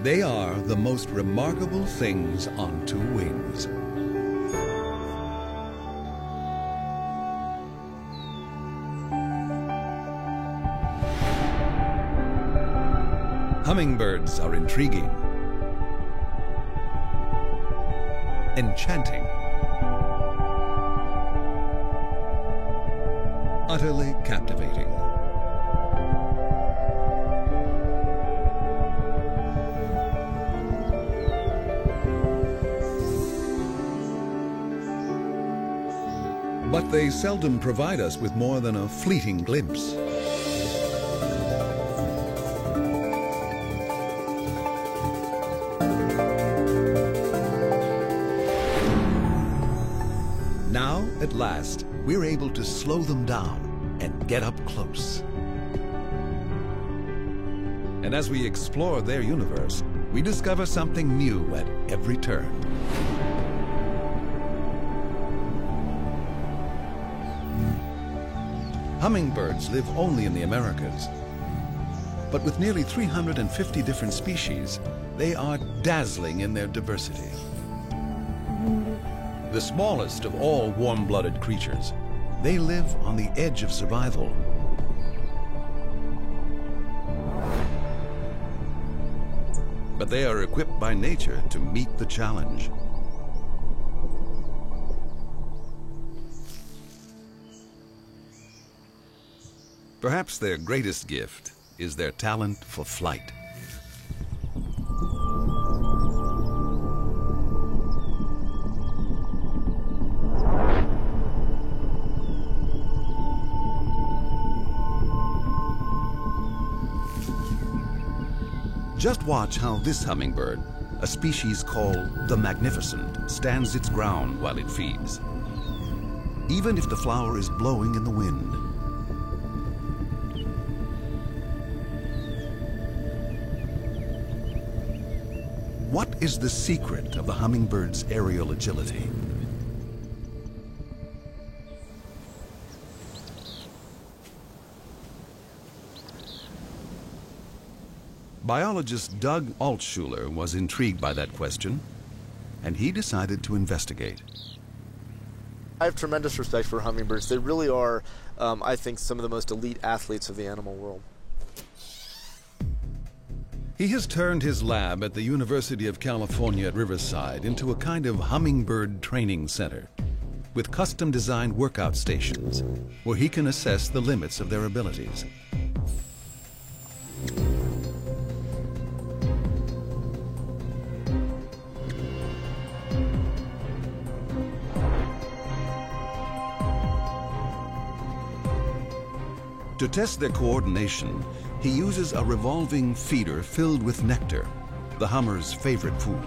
They are the most remarkable things on two wings. Hummingbirds are intriguing, enchanting, utterly captivating. But they seldom provide us with more than a fleeting glimpse. Now, at last, we're able to slow them down and get up close. And as we explore their universe, we discover something new at every turn. Hummingbirds live only in the Americas, but with nearly 350 different species, they are dazzling in their diversity. The smallest of all warm-blooded creatures, they live on the edge of survival. But they are equipped by nature to meet the challenge. Perhaps their greatest gift is their talent for flight. Just watch how this hummingbird, a species called the Magnificent, stands its ground while it feeds, even if the flower is blowing in the wind. What is the secret of the hummingbird's aerial agility? Biologist Doug Altshuler was intrigued by that question, and he decided to investigate. I have tremendous respect for hummingbirds. They really are, I think, some of the most elite athletes of the animal world. He has turned his lab at the University of California at Riverside into a kind of hummingbird training center with custom-designed workout stations where he can assess the limits of their abilities. To test their coordination, he uses a revolving feeder filled with nectar, the hummer's favorite food.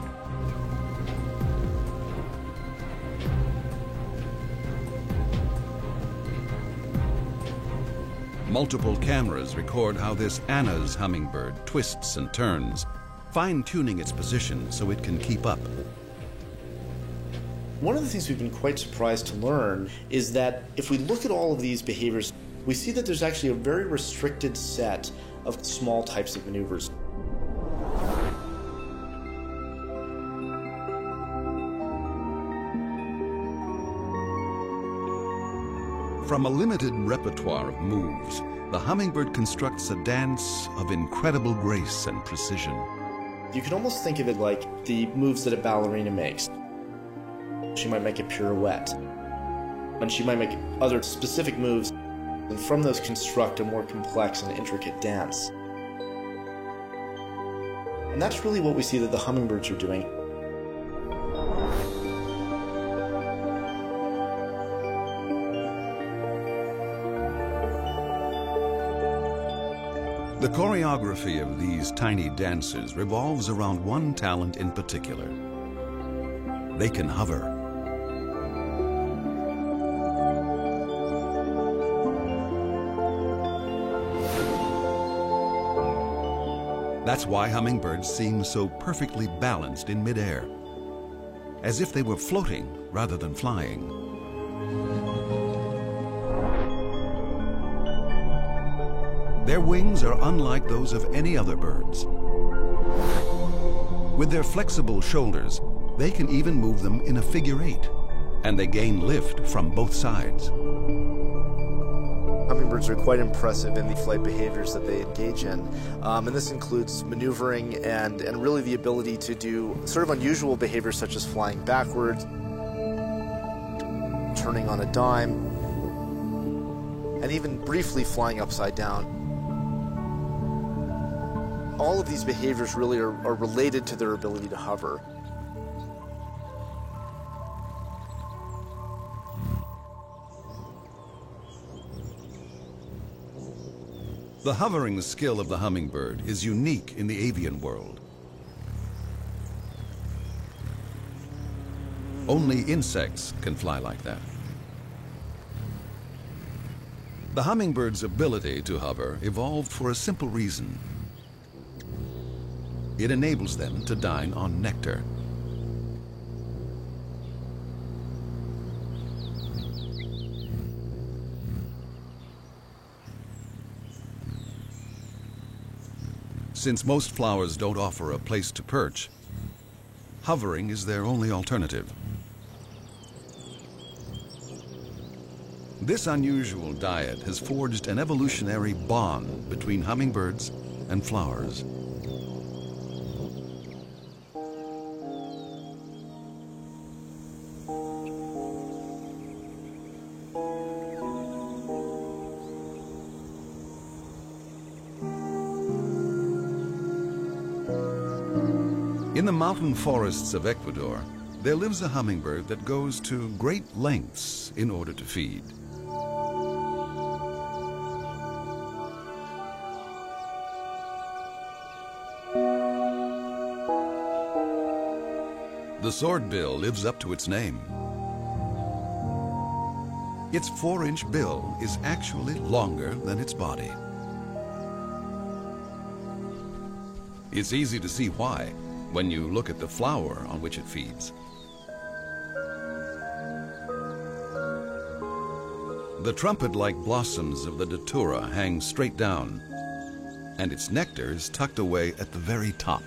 Multiple cameras record how this Anna's hummingbird twists and turns, fine-tuning its position so it can keep up. One of the things we've been quite surprised to learn is that if we look at all of these behaviors, we see that there's actually a very restricted set of small types of maneuvers. From a limited repertoire of moves, the hummingbird constructs a dance of incredible grace and precision. You can almost think of it like the moves that a ballerina makes. She might make a pirouette, and she might make other specific moves, and from those construct a more complex and intricate dance. And that's really what we see that the hummingbirds are doing. The choreography of these tiny dancers revolves around one talent in particular. They can hover. That's why hummingbirds seem so perfectly balanced in midair, as if they were floating rather than flying. Their wings are unlike those of any other birds. With their flexible shoulders, they can even move them in a figure eight, and they gain lift from both sides. Hummingbirds are quite impressive in the flight behaviors that they engage in, and this includes maneuvering and really the ability to do sort of unusual behaviors such as flying backwards, turning on a dime, and even briefly flying upside down. All of these behaviors really are related to their ability to hover. The hovering skill of the hummingbird is unique in the avian world. Only insects can fly like that. The hummingbird's ability to hover evolved for a simple reason. It enables them to dine on nectar. Since most flowers don't offer a place to perch, hovering is their only alternative. This unusual diet has forged an evolutionary bond between hummingbirds and flowers. In the mountain forests of Ecuador, there lives a hummingbird that goes to great lengths in order to feed. The swordbill lives up to its name. Its 4-inch bill is actually longer than its body. It's easy to see why when you look at the flower on which it feeds. The trumpet-like blossoms of the datura hang straight down, and its nectar is tucked away at the very top.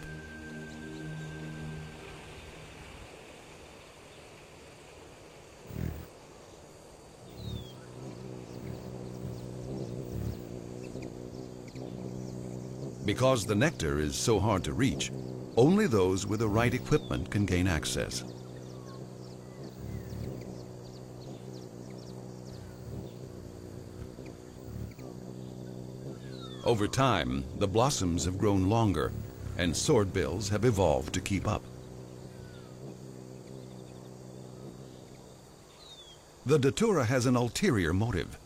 Because the nectar is so hard to reach, only those with the right equipment can gain access. Over time, the blossoms have grown longer, and swordbills have evolved to keep up. The datura has an ulterior motive.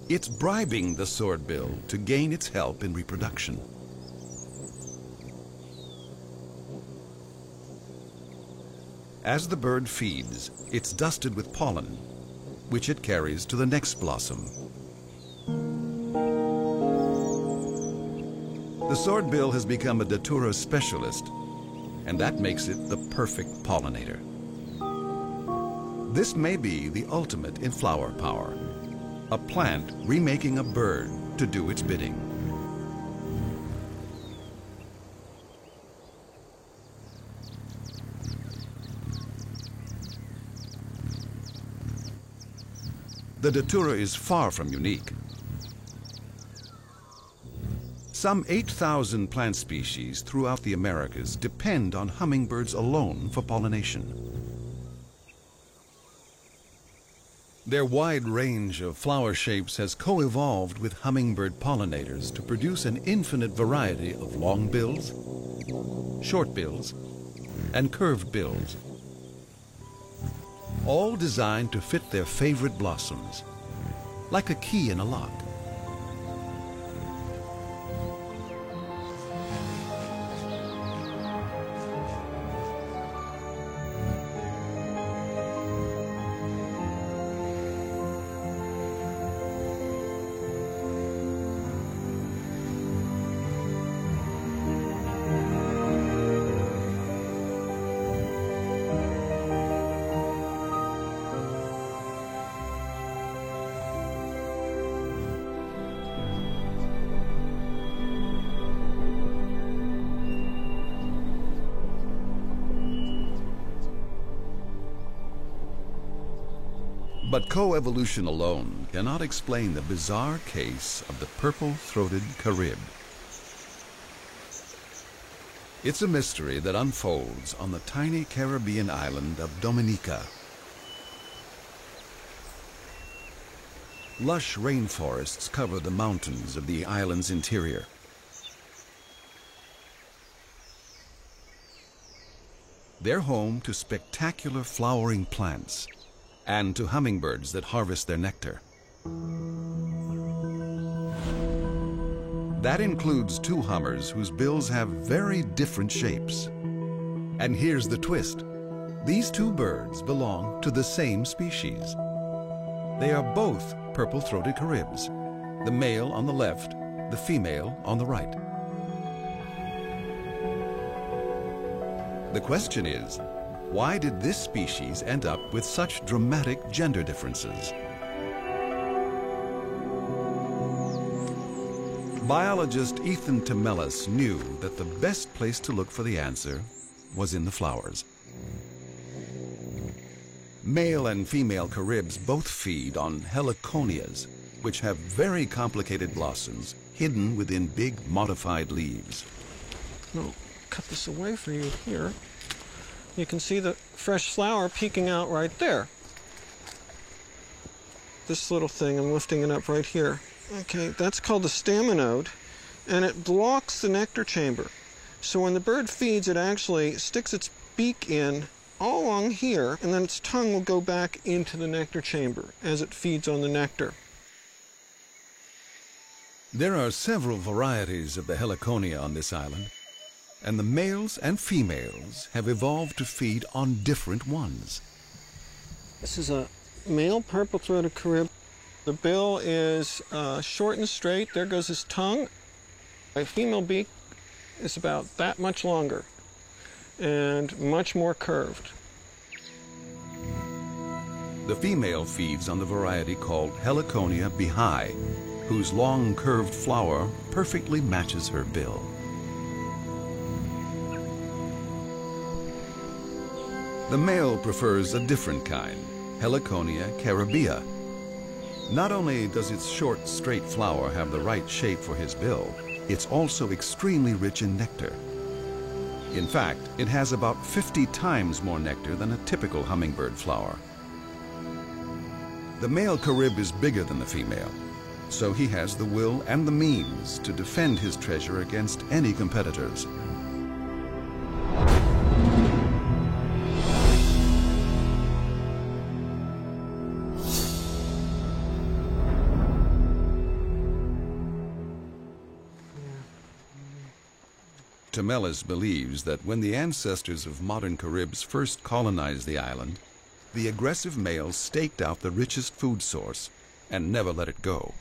It's bribing the swordbill to gain its help in reproduction. As the bird feeds, it's dusted with pollen, which it carries to the next blossom. The swordbill has become a datura specialist, and that makes it the perfect pollinator. This may be the ultimate in flower power, a plant remaking a bird to do its bidding. The datura is far from unique. Some 8,000 plant species throughout the Americas depend on hummingbirds alone for pollination. Their wide range of flower shapes has co-evolved with hummingbird pollinators to produce an infinite variety of long bills, short bills, and curved bills, all designed to fit their favorite blossoms, like a key in a lock. But coevolution alone cannot explain the bizarre case of the purple-throated carib. It's a mystery that unfolds on the tiny Caribbean island of Dominica. Lush rainforests cover the mountains of the island's interior. They're home to spectacular flowering plants and to hummingbirds that harvest their nectar. That includes two hummers whose bills have very different shapes. And here's the twist. These two birds belong to the same species. They are both purple-throated caribs, the male on the left, the female on the right. The question is, why did this species end up with such dramatic gender differences? Biologist Ethan Temelis knew that the best place to look for the answer was in the flowers. Male and female caribs both feed on heliconias, which have very complicated blossoms hidden within big modified leaves. I'll cut this away for you here. You can see the fresh flower peeking out right there. This little thing, I'm lifting it up right here. Okay, that's called the staminode, and it blocks the nectar chamber. So when the bird feeds, it actually sticks its beak in all along here, and then its tongue will go back into the nectar chamber as it feeds on the nectar. There are several varieties of the heliconia on this island, and the males and females have evolved to feed on different ones. This is a male purple-throated carib. The bill is short and straight. There goes his tongue. A female beak is about that much longer and much more curved. The female feeds on the variety called Heliconia behi, whose long curved flower perfectly matches her bill. The male prefers a different kind, Heliconia caribea. Not only does its short, straight flower have the right shape for his bill, it's also extremely rich in nectar. In fact, it has about 50 times more nectar than a typical hummingbird flower. The male carib is bigger than the female, so he has the will and the means to defend his treasure against any competitors. Temelis believes that when the ancestors of modern caribs first colonized the island, the aggressive males staked out the richest food source and never let it go.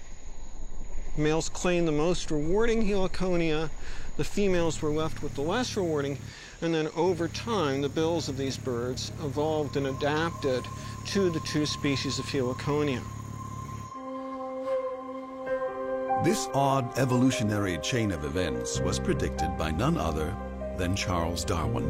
Males claimed the most rewarding heliconia, the females were left with the less rewarding, and then over time the bills of these birds evolved and adapted to the two species of heliconia. This odd evolutionary chain of events was predicted by none other than Charles Darwin.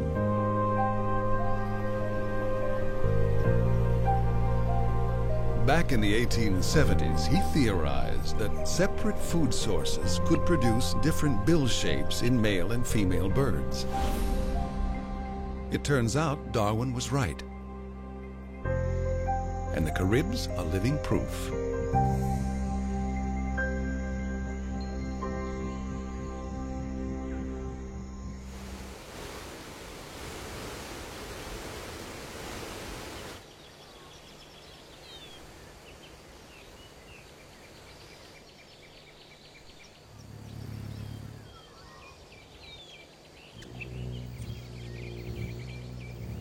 Back in the 1870s, he theorized that separate food sources could produce different bill shapes in male and female birds. It turns out Darwin was right. And the caribs are living proof.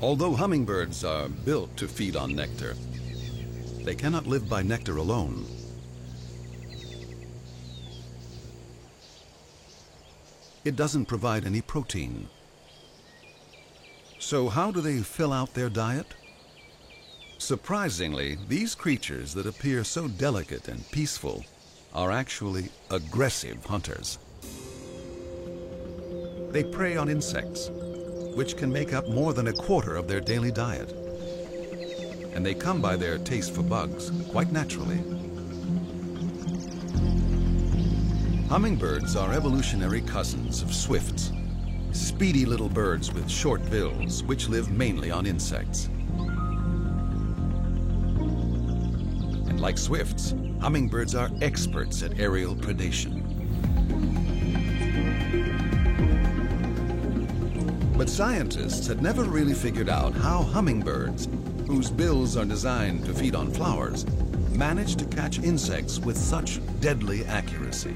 Although hummingbirds are built to feed on nectar, they cannot live by nectar alone. It doesn't provide any protein. So how do they fill out their diet? Surprisingly, these creatures that appear so delicate and peaceful are actually aggressive hunters. They prey on insects, which can make up more than a quarter of their daily diet. and they come by their taste for bugs quite naturally. Hummingbirds are evolutionary cousins of swifts, speedy little birds with short bills which live mainly on insects. And like swifts, hummingbirds are experts at aerial predation. But scientists had never really figured out how hummingbirds, whose bills are designed to feed on flowers, manage to catch insects with such deadly accuracy.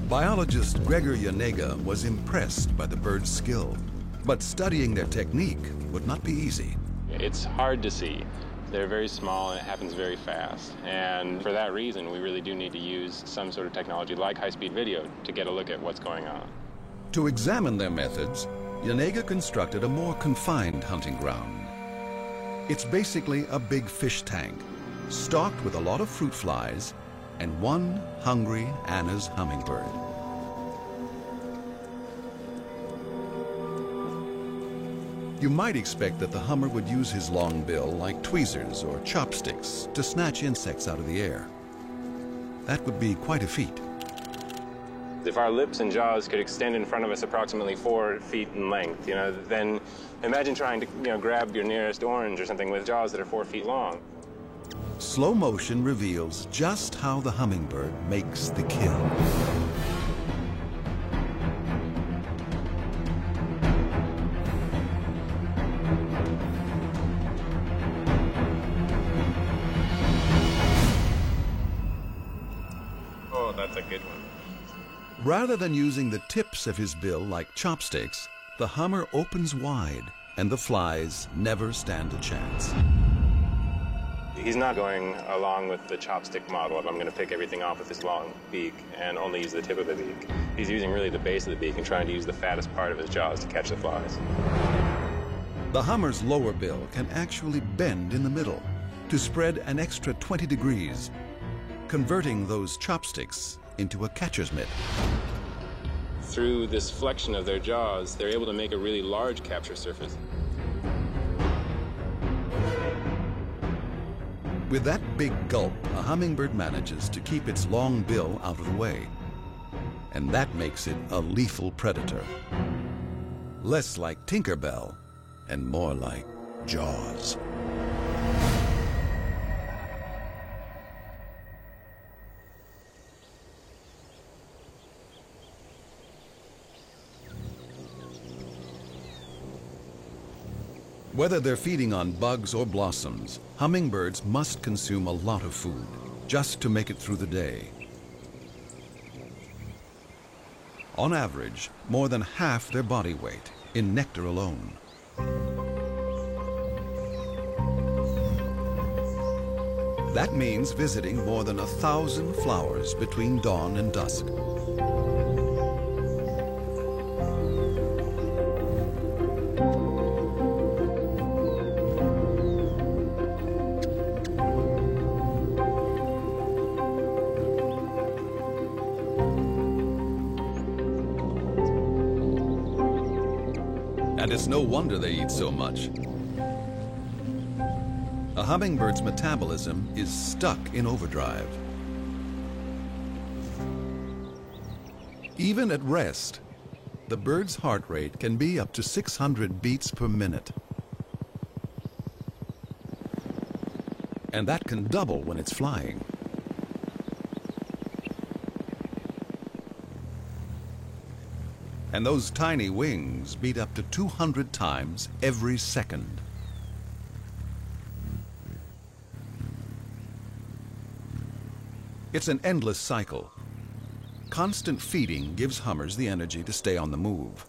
Biologist Gregor Janega was impressed by the birds' skill, but studying their technique would not be easy. It's hard to see. They're very small and it happens very fast. And for that reason, we really do need to use some sort of technology like high-speed video to get a look at what's going on. To examine their methods, Janega constructed a more confined hunting ground. It's basically a big fish tank, stocked with a lot of fruit flies and one hungry Anna's hummingbird. You might expect that the hummer would use his long bill like tweezers or chopsticks to snatch insects out of the air. That would be quite a feat. If our lips and jaws could extend in front of us approximately 4 feet in length, then imagine trying to, grab your nearest orange or something with jaws that are 4 feet long. Slow motion reveals just how the hummingbird makes the kill. Oh, that's a good one. Rather than using the tips of his bill like chopsticks, the hummer opens wide and the flies never stand a chance. He's not going along with the chopstick model of I'm going to pick everything off with this long beak and only use the tip of the beak. He's using really the base of the beak and trying to use the fattest part of his jaws to catch the flies. The hummer's lower bill can actually bend in the middle to spread an extra 20 degrees, converting those chopsticks into a catcher's mitt. Through this flexion of their jaws, they're able to make a really large capture surface. With that big gulp, a hummingbird manages to keep its long bill out of the way. And that makes it a lethal predator. Less like Tinkerbell and more like Jaws. Whether they're feeding on bugs or blossoms, hummingbirds must consume a lot of food just to make it through the day. On average, more than half their body weight in nectar alone. That means visiting more than 1,000 flowers between dawn and dusk. And it's no wonder they eat so much. A hummingbird's metabolism is stuck in overdrive. Even at rest, the bird's heart rate can be up to 600 beats per minute. And that can double when it's flying. And those tiny wings beat up to 200 times every second. It's an endless cycle. Constant feeding gives hummers the energy to stay on the move.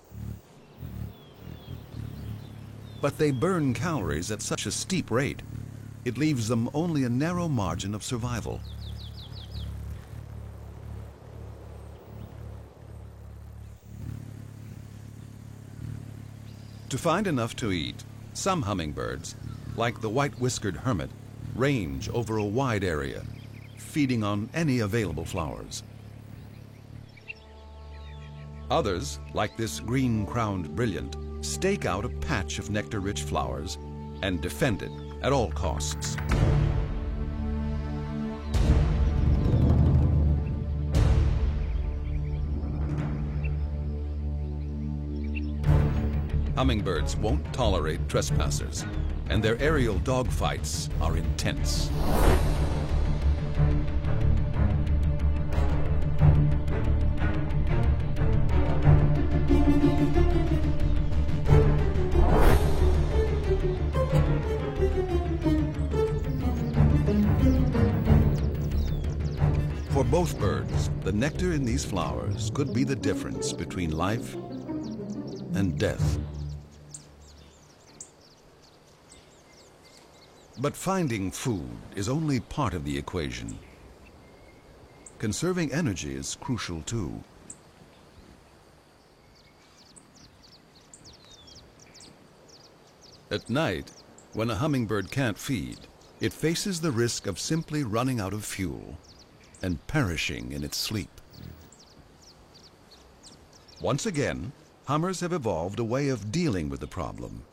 But they burn calories at such a steep rate, it leaves them only a narrow margin of survival. To find enough to eat, some hummingbirds, like the white-whiskered hermit, range over a wide area, feeding on any available flowers. Others, like this green-crowned brilliant, stake out a patch of nectar-rich flowers and defend it at all costs. Hummingbirds won't tolerate trespassers, and their aerial dogfights are intense. For both birds, the nectar in these flowers could be the difference between life and death. But finding food is only part of the equation. Conserving energy is crucial too. At night, when a hummingbird can't feed, it faces the risk of simply running out of fuel and perishing in its sleep. Once again, hummers have evolved a way of dealing with the problem.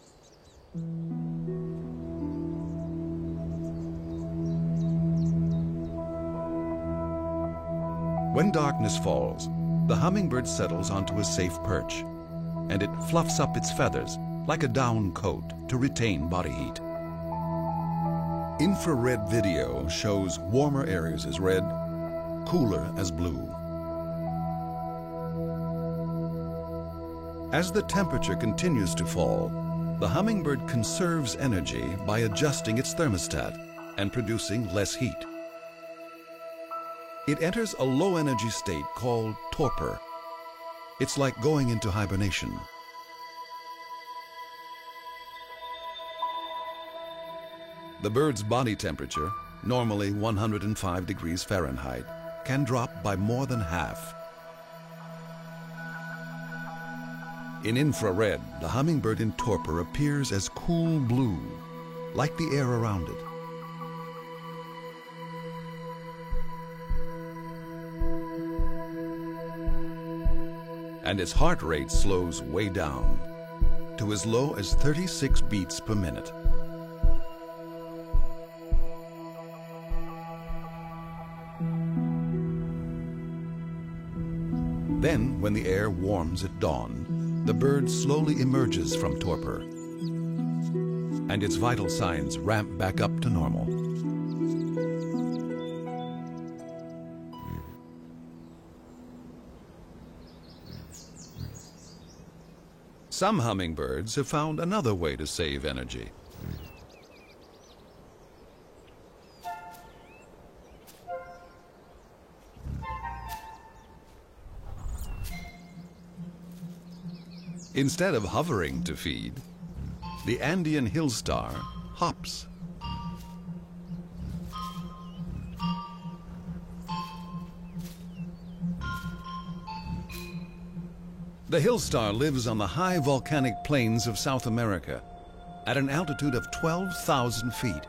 When darkness falls, the hummingbird settles onto a safe perch, and it fluffs up its feathers like a down coat to retain body heat. Infrared video shows warmer areas as red, cooler as blue. As the temperature continues to fall, the hummingbird conserves energy by adjusting its thermostat and producing less heat. It enters a low-energy state called torpor. It's like going into hibernation. The bird's body temperature, normally 105 degrees Fahrenheit, can drop by more than half. In infrared, the hummingbird in torpor appears as cool blue, like the air around it. And its heart rate slows way down to as low as 36 beats per minute. Then, when the air warms at dawn, the bird slowly emerges from torpor, and its vital signs ramp back up to normal. Some hummingbirds have found another way to save energy. Instead of hovering to feed, the Andean hill star hops. The hill star lives on the high volcanic plains of South America at an altitude of 12,000 feet.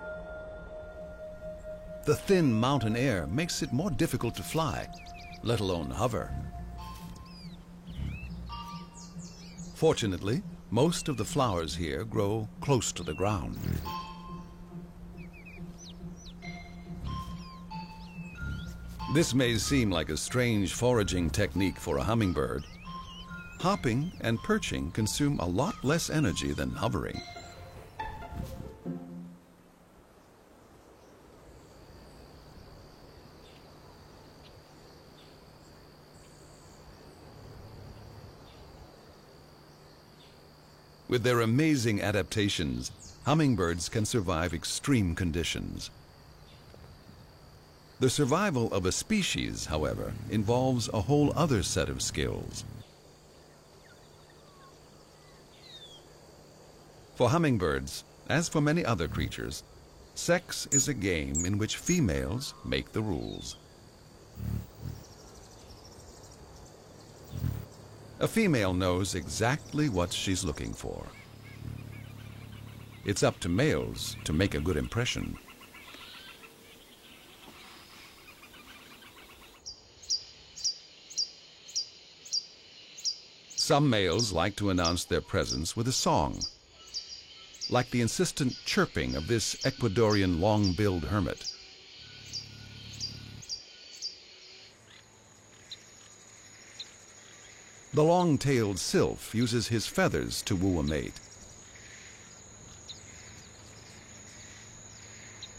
The thin mountain air makes it more difficult to fly, let alone hover. Fortunately, most of the flowers here grow close to the ground. This may seem like a strange foraging technique for a hummingbird. Hopping and perching consume a lot less energy than hovering. With their amazing adaptations, hummingbirds can survive extreme conditions. The survival of a species, however, involves a whole other set of skills. For hummingbirds, as for many other creatures, sex is a game in which females make the rules. A female knows exactly what she's looking for. It's up to males to make a good impression. Some males like to announce their presence with a song, like the insistent chirping of this Ecuadorian long-billed hermit. The long-tailed sylph uses his feathers to woo a mate.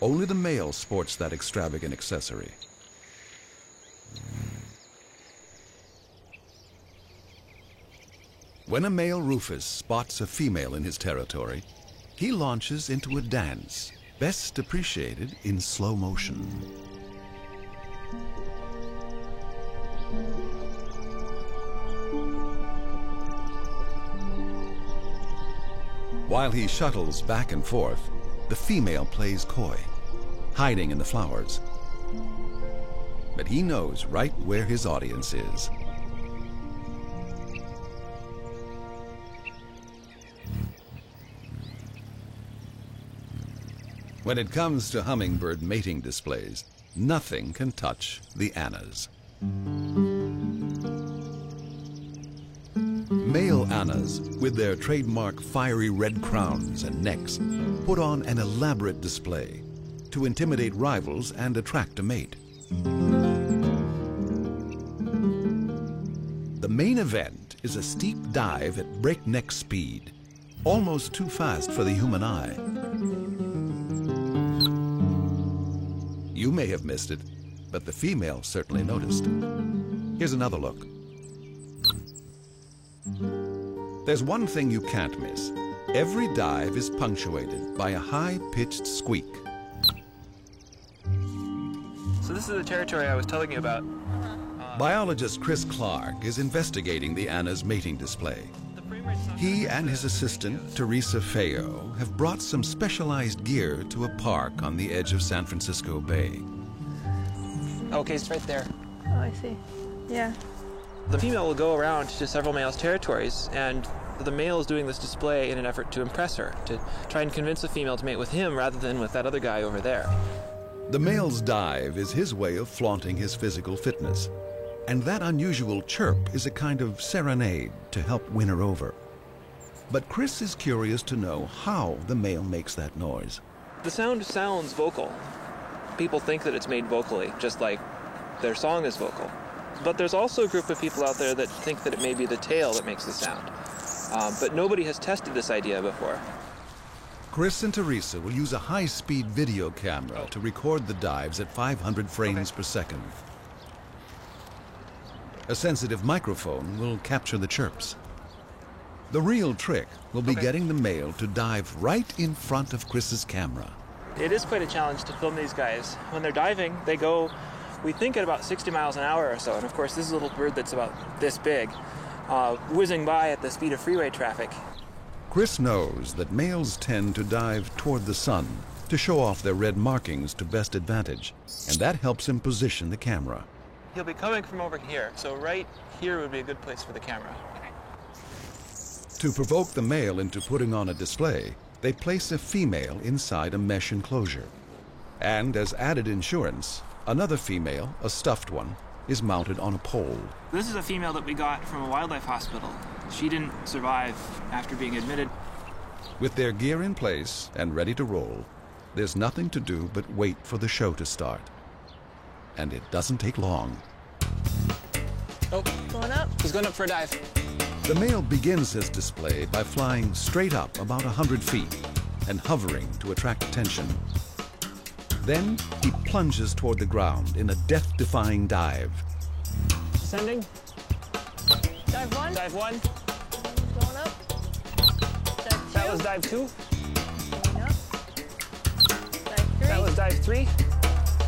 Only the male sports that extravagant accessory. When a male rufous spots a female in his territory, he launches into a dance, best appreciated in slow motion. While he shuttles back and forth, the female plays coy, hiding in the flowers. But he knows right where his audience is. When it comes to hummingbird mating displays, nothing can touch the Annas. Male Annas, with their trademark fiery red crowns and necks, put on an elaborate display to intimidate rivals and attract a mate. The main event is a steep dive at breakneck speed, almost too fast for the human eye. You may have missed it, but the female certainly noticed. Here's another look. There's one thing you can't miss. Every dive is punctuated by a high-pitched squeak. So this is the territory I was telling you about. Biologist Chris Clark is investigating the Anna's mating display. He and his assistant, Teresa Feo, have brought some specialized gear to a park on the edge of San Francisco Bay. Okay, it's right there. Oh, I see. Yeah. The female will go around to several males' territories, and the male is doing this display in an effort to impress her, to try and convince the female to mate with him rather than with that other guy over there. The male's dive is his way of flaunting his physical fitness, and that unusual chirp is a kind of serenade to help win her over. But Chris is curious to know how the male makes that noise. The sound sounds vocal. People think that it's made vocally, just like their song is vocal. But there's also a group of people out there that think that it may be the tail that makes the sound. But nobody has tested this idea before. Chris and Teresa will use a high-speed video camera to record the dives at 500 frames per second. A sensitive microphone will capture the chirps. The real trick will be getting the male to dive right in front of Chris's camera. It is quite a challenge to film these guys. When they're diving, they go, we think, at about 60 miles an hour or so. And of course, this is a little bird that's about this big, whizzing by at the speed of freeway traffic. Chris knows that males tend to dive toward the sun to show off their red markings to best advantage, and that helps him position the camera. He'll be coming from over here, so right here would be a good place for the camera. To provoke the male into putting on a display, they place a female inside a mesh enclosure. And as added insurance, another female, a stuffed one, is mounted on a pole. This is a female that we got from a wildlife hospital. She didn't survive after being admitted. With their gear in place and ready to roll, there's nothing to do but wait for the show to start. And it doesn't take long. Oh, Going up? he's going up for a dive. The male begins his display by flying straight up about 100 feet and hovering to attract attention. Then he plunges toward the ground in a death-defying dive. Descending. Dive one? Dive one. Going up. Dive two. That was dive two. Going up. Dive three. That was dive three.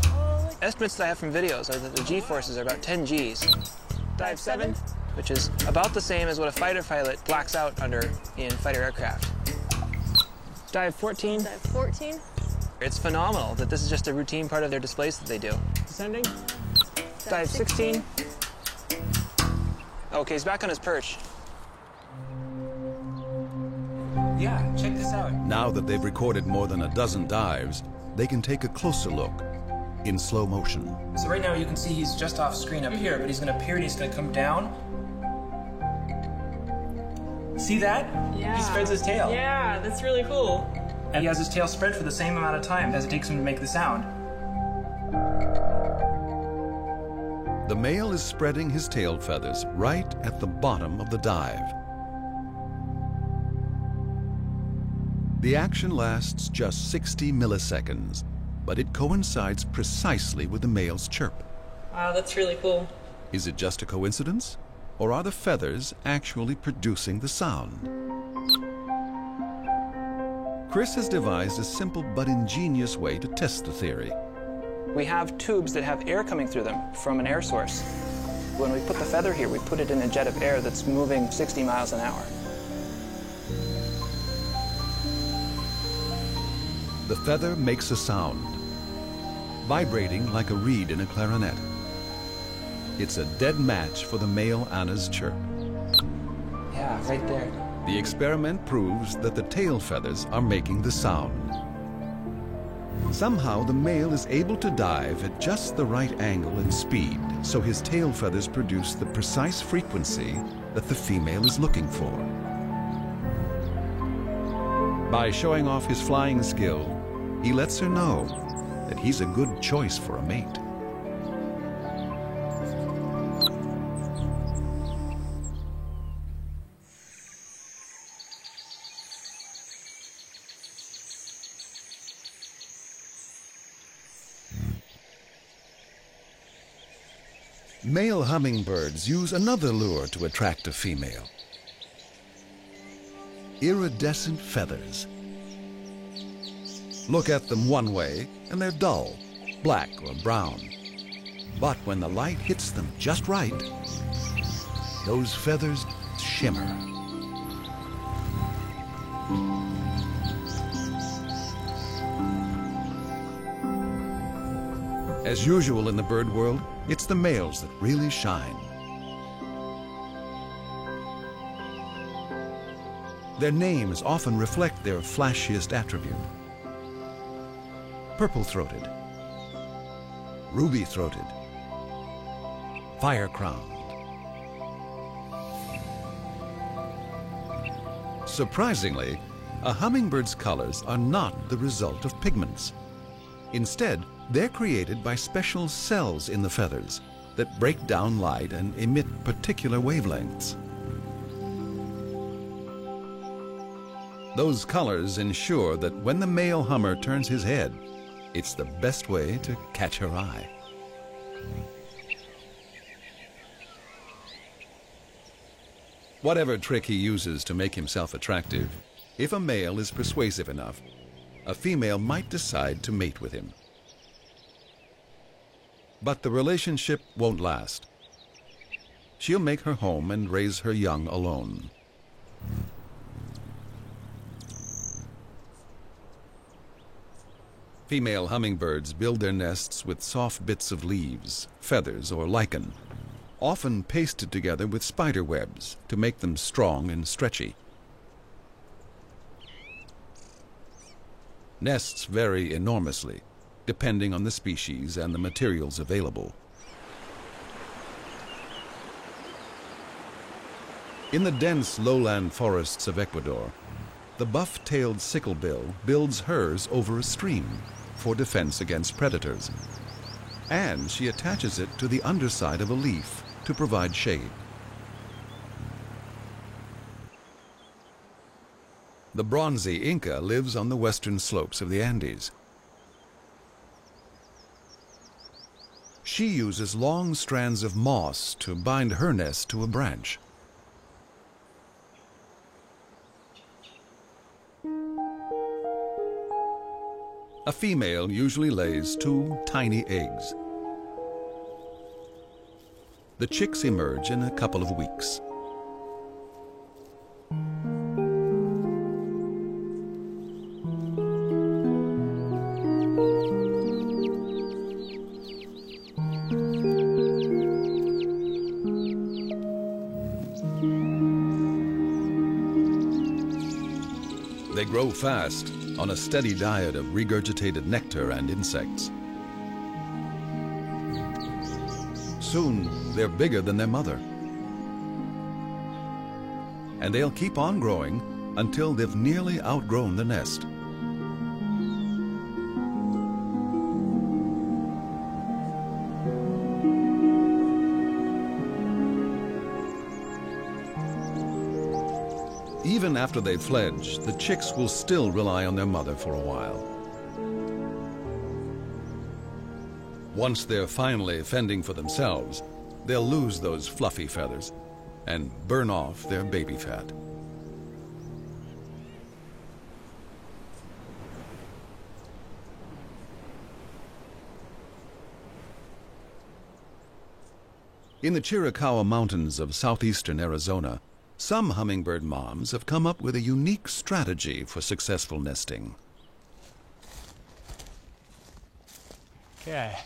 Oh, look. Estimates that I have from videos are that the G-forces are about 10 Gs. Dive seven, which is about the same as what a fighter pilot blacks out under in fighter aircraft. Dive 14. Dive 14. It's phenomenal that this is just a routine part of their displays that they do. Descending. Dive 16. Okay, he's back on his perch. Yeah, check this out. Now that they've recorded more than a dozen dives, they can take a closer look in slow motion. So right now you can see he's just off screen up here, but he's going to appear and he's going to come down. See that? Yeah. He spreads his tail. Yeah, that's really cool. And he has his tail spread for the same amount of time as it takes him to make the sound. The male is spreading his tail feathers right at the bottom of the dive. The action lasts just 60 milliseconds, but it coincides precisely with the male's chirp. Wow, that's really cool. Is it just a coincidence? Or are the feathers actually producing the sound? Chris has devised a simple but ingenious way to test the theory. We have tubes that have air coming through them from an air source. When we put the feather here, we put it in a jet of air that's moving 60 miles an hour. The feather makes a sound, vibrating like a reed in a clarinet. It's a dead match for the male Anna's chirp. Yeah, right there. The experiment proves that the tail feathers are making the sound. Somehow the male is able to dive at just the right angle and speed, so his tail feathers produce the precise frequency that the female is looking for. By showing off his flying skill, he lets her know that he's a good choice for a mate. Male hummingbirds use another lure to attract a female. Iridescent feathers. Look at them one way and they're dull, black or brown. But when the light hits them just right, those feathers shimmer. As usual in the bird world, it's the males that really shine. Their names often reflect their flashiest attribute. Purple-throated, ruby-throated, fire-crowned. Surprisingly, a hummingbird's colors are not the result of pigments. Instead, they're created by special cells in the feathers that break down light and emit particular wavelengths. Those colors ensure that when the male hummer turns his head, it's the best way to catch her eye. Whatever trick he uses to make himself attractive, if a male is persuasive enough, a female might decide to mate with him. But the relationship won't last. She'll make her home and raise her young alone. Female hummingbirds build their nests with soft bits of leaves, feathers, or lichen, often pasted together with spider webs to make them strong and stretchy. Nests vary enormously, depending on the species and the materials available. In the dense lowland forests of Ecuador, the buff-tailed sicklebill builds hers over a stream for defense against predators, and she attaches it to the underside of a leaf to provide shade. The bronzy Inca lives on the western slopes of the Andes. She uses long strands of moss to bind her nest to a branch. A female usually lays 2 tiny eggs. The chicks emerge in a couple of weeks. They grow fast on a steady diet of regurgitated nectar and insects. Soon, they're bigger than their mother. and they'll keep on growing until they've nearly outgrown the nest. Even after they fledge, the chicks will still rely on their mother for a while. Once they're finally fending for themselves, they'll lose those fluffy feathers and burn off their baby fat. In the Chiricahua Mountains of southeastern Arizona, some hummingbird moms have come up with a unique strategy for successful nesting. Okay.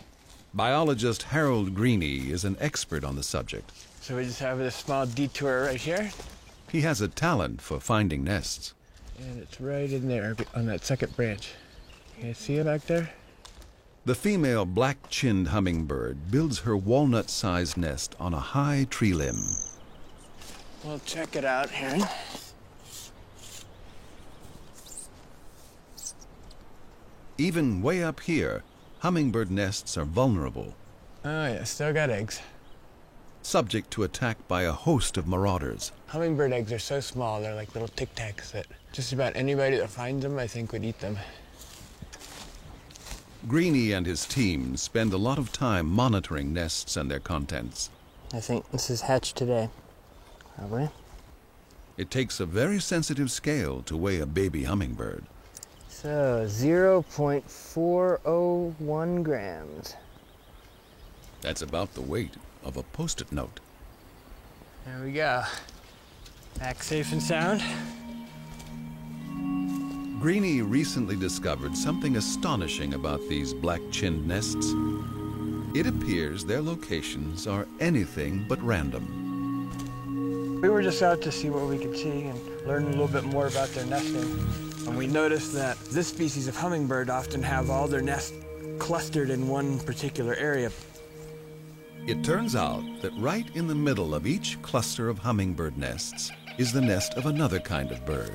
Biologist Harold Greene is an expert on the subject. So we just have this small detour right here. He has a talent for finding nests. And it's right in there on that second branch. You guys see it back there? The female black-chinned hummingbird builds her walnut-sized nest on a high tree limb. Well, check it out, Aaron. Even way up here, hummingbird nests are vulnerable, Oh yeah, still got eggs. subject to attack by a host of marauders. Hummingbird eggs are so small, they're like little Tic Tacs that just about anybody that finds them, I think, would eat them. Greene and his team spend a lot of time monitoring nests and their contents. I think this is hatched today. Probably. It takes a very sensitive scale to weigh a baby hummingbird. So, 0.401 grams. That's about the weight of a Post-it note. There we go. Back safe and sound. Greene recently discovered something astonishing about these black-chinned nests. It appears their locations are anything but random. We were just out to see what we could see and learn a little bit more about their nesting. And we noticed that this species of hummingbird often have all their nests clustered in one particular area. It turns out that right in the middle of each cluster of hummingbird nests is the nest of another kind of bird.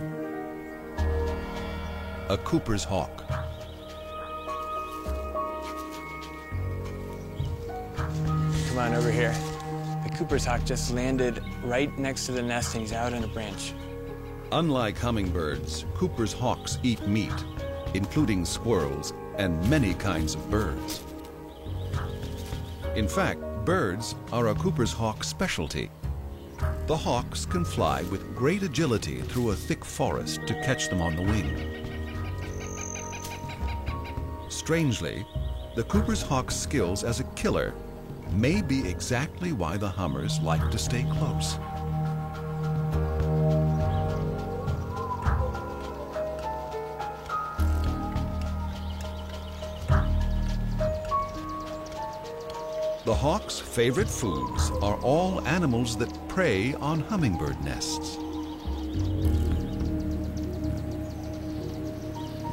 A Cooper's hawk. Come on over here. The Cooper's hawk just landed right next to the nest and he's out on a branch. Unlike hummingbirds, Cooper's hawks eat meat, including squirrels and many kinds of birds. In fact, birds are a Cooper's hawk specialty. The hawks can fly with great agility through a thick forest to catch them on the wing. Strangely, the Cooper's hawk's skills as a killer may be exactly why the hummers like to stay close. The hawk's favorite foods are all animals that prey on hummingbird nests.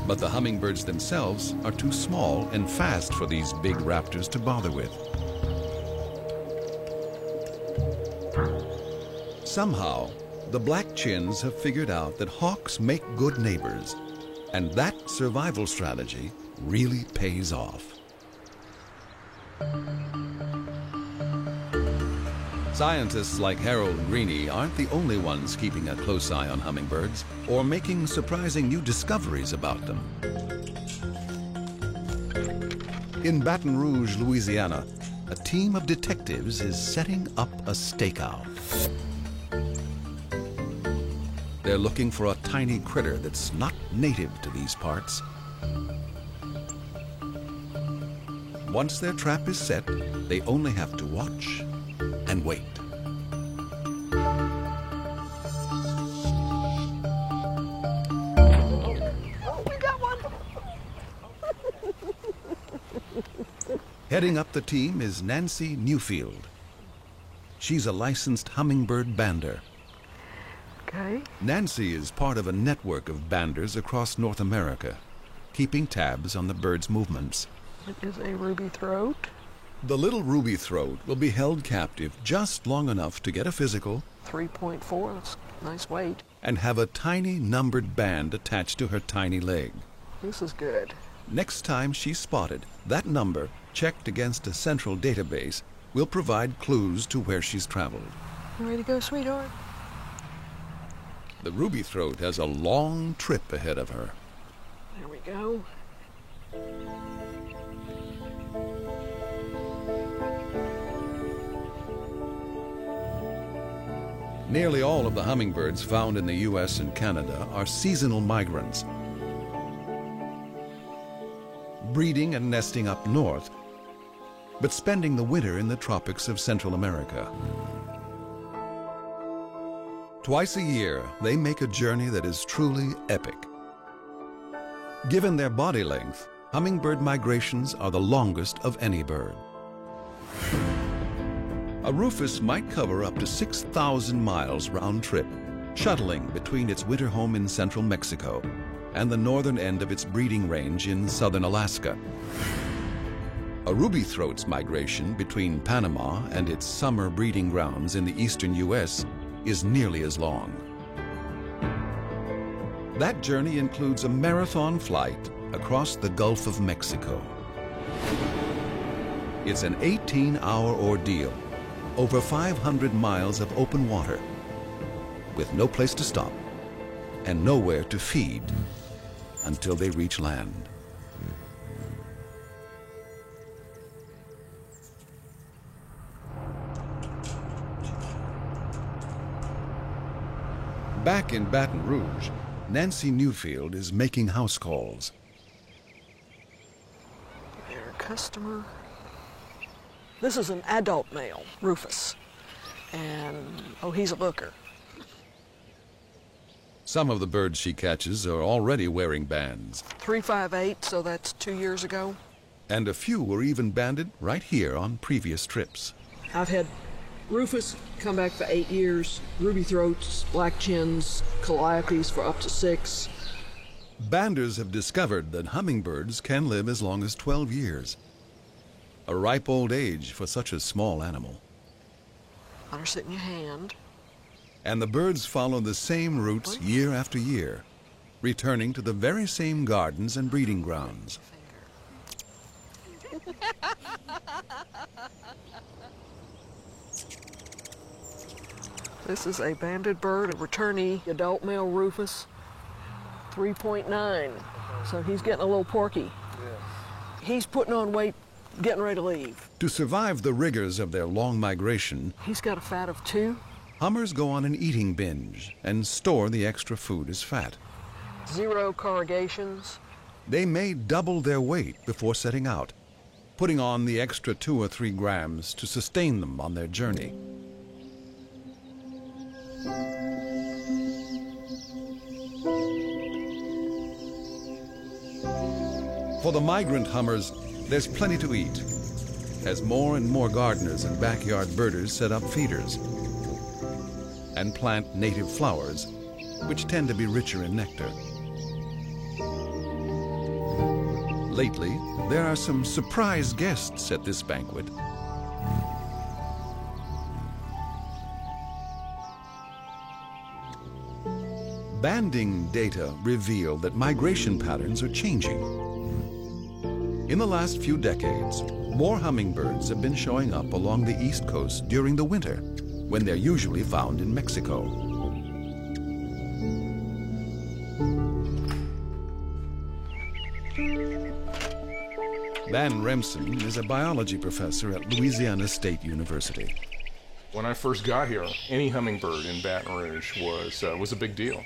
But the hummingbirds themselves are too small and fast for these big raptors to bother with. Somehow, the black chins have figured out that hawks make good neighbors, and that survival strategy really pays off. Scientists like Harold Greene aren't the only ones keeping a close eye on hummingbirds or making surprising new discoveries about them. In Baton Rouge, Louisiana, a team of detectives is setting up a stakeout. They're looking for a tiny critter that's not native to these parts. Once their trap is set, they only have to watch and wait. We got one! Heading up the team is Nancy Newfield. She's a licensed hummingbird bander. Okay. Nancy is part of a network of banders across North America, keeping tabs on the bird's movements. It is a ruby throat. The little ruby throat will be held captive just long enough to get a physical 3.4, that's a nice weight. and have a tiny numbered band attached to her tiny leg. This is good. Next time she's spotted, that number, checked against a central database, will provide clues to where she's traveled. You ready to go, sweetheart? The ruby throat has a long trip ahead of her. There we go. Nearly all of the hummingbirds found in the U.S. and Canada are seasonal migrants, breeding and nesting up north, but spending the winter in the tropics of Central America. Twice a year, they make a journey that is truly epic. Given their body length, hummingbird migrations are the longest of any bird. A rufous might cover up to 6,000 miles round trip, shuttling between its winter home in central Mexico and the northern end of its breeding range in southern Alaska. A ruby throat's migration between Panama and its summer breeding grounds in the eastern U.S. is nearly as long. That journey includes a marathon flight across the Gulf of Mexico. It's an 18-hour ordeal, over 500 miles of open water, with no place to stop and nowhere to feed until they reach land. Back in Baton Rouge, Nancy Newfield is making house calls. Their customer. This is an adult male, Rufus. And, oh, he's a looker. Some of the birds she catches are already wearing bands. 358, so that's 2 years ago. And a few were even banded right here on previous trips. I've had Rufus come back for 8 years, ruby throats, black chins, calliopes for up to 6. Banders have discovered that hummingbirds can live as long as 12 years. A ripe old age for such a small animal. Let her sit in your hand. And the birds follow the same routes year after year, returning to the very same gardens and breeding grounds. This is a banded bird, a returnee, adult male Rufus, 3.9. So he's getting a little porky. He's putting on weight, getting ready to leave. To survive the rigors of their long migration, He's got a fat of 2. hummers go on an eating binge and store the extra food as fat. 0 corrugations. They may double their weight before setting out, putting on the extra 2 or 3 grams to sustain them on their journey. For the migrant hummers, there's plenty to eat, as more and more gardeners and backyard birders set up feeders and plant native flowers, which tend to be richer in nectar. Lately, there are some surprise guests at this banquet. Banding data reveal that migration patterns are changing. In the last few decades, more hummingbirds have been showing up along the East Coast during the winter, when they're usually found in Mexico. Van Remsen is a biology professor at Louisiana State University. When I first got here, any hummingbird in Baton Rouge was a big deal.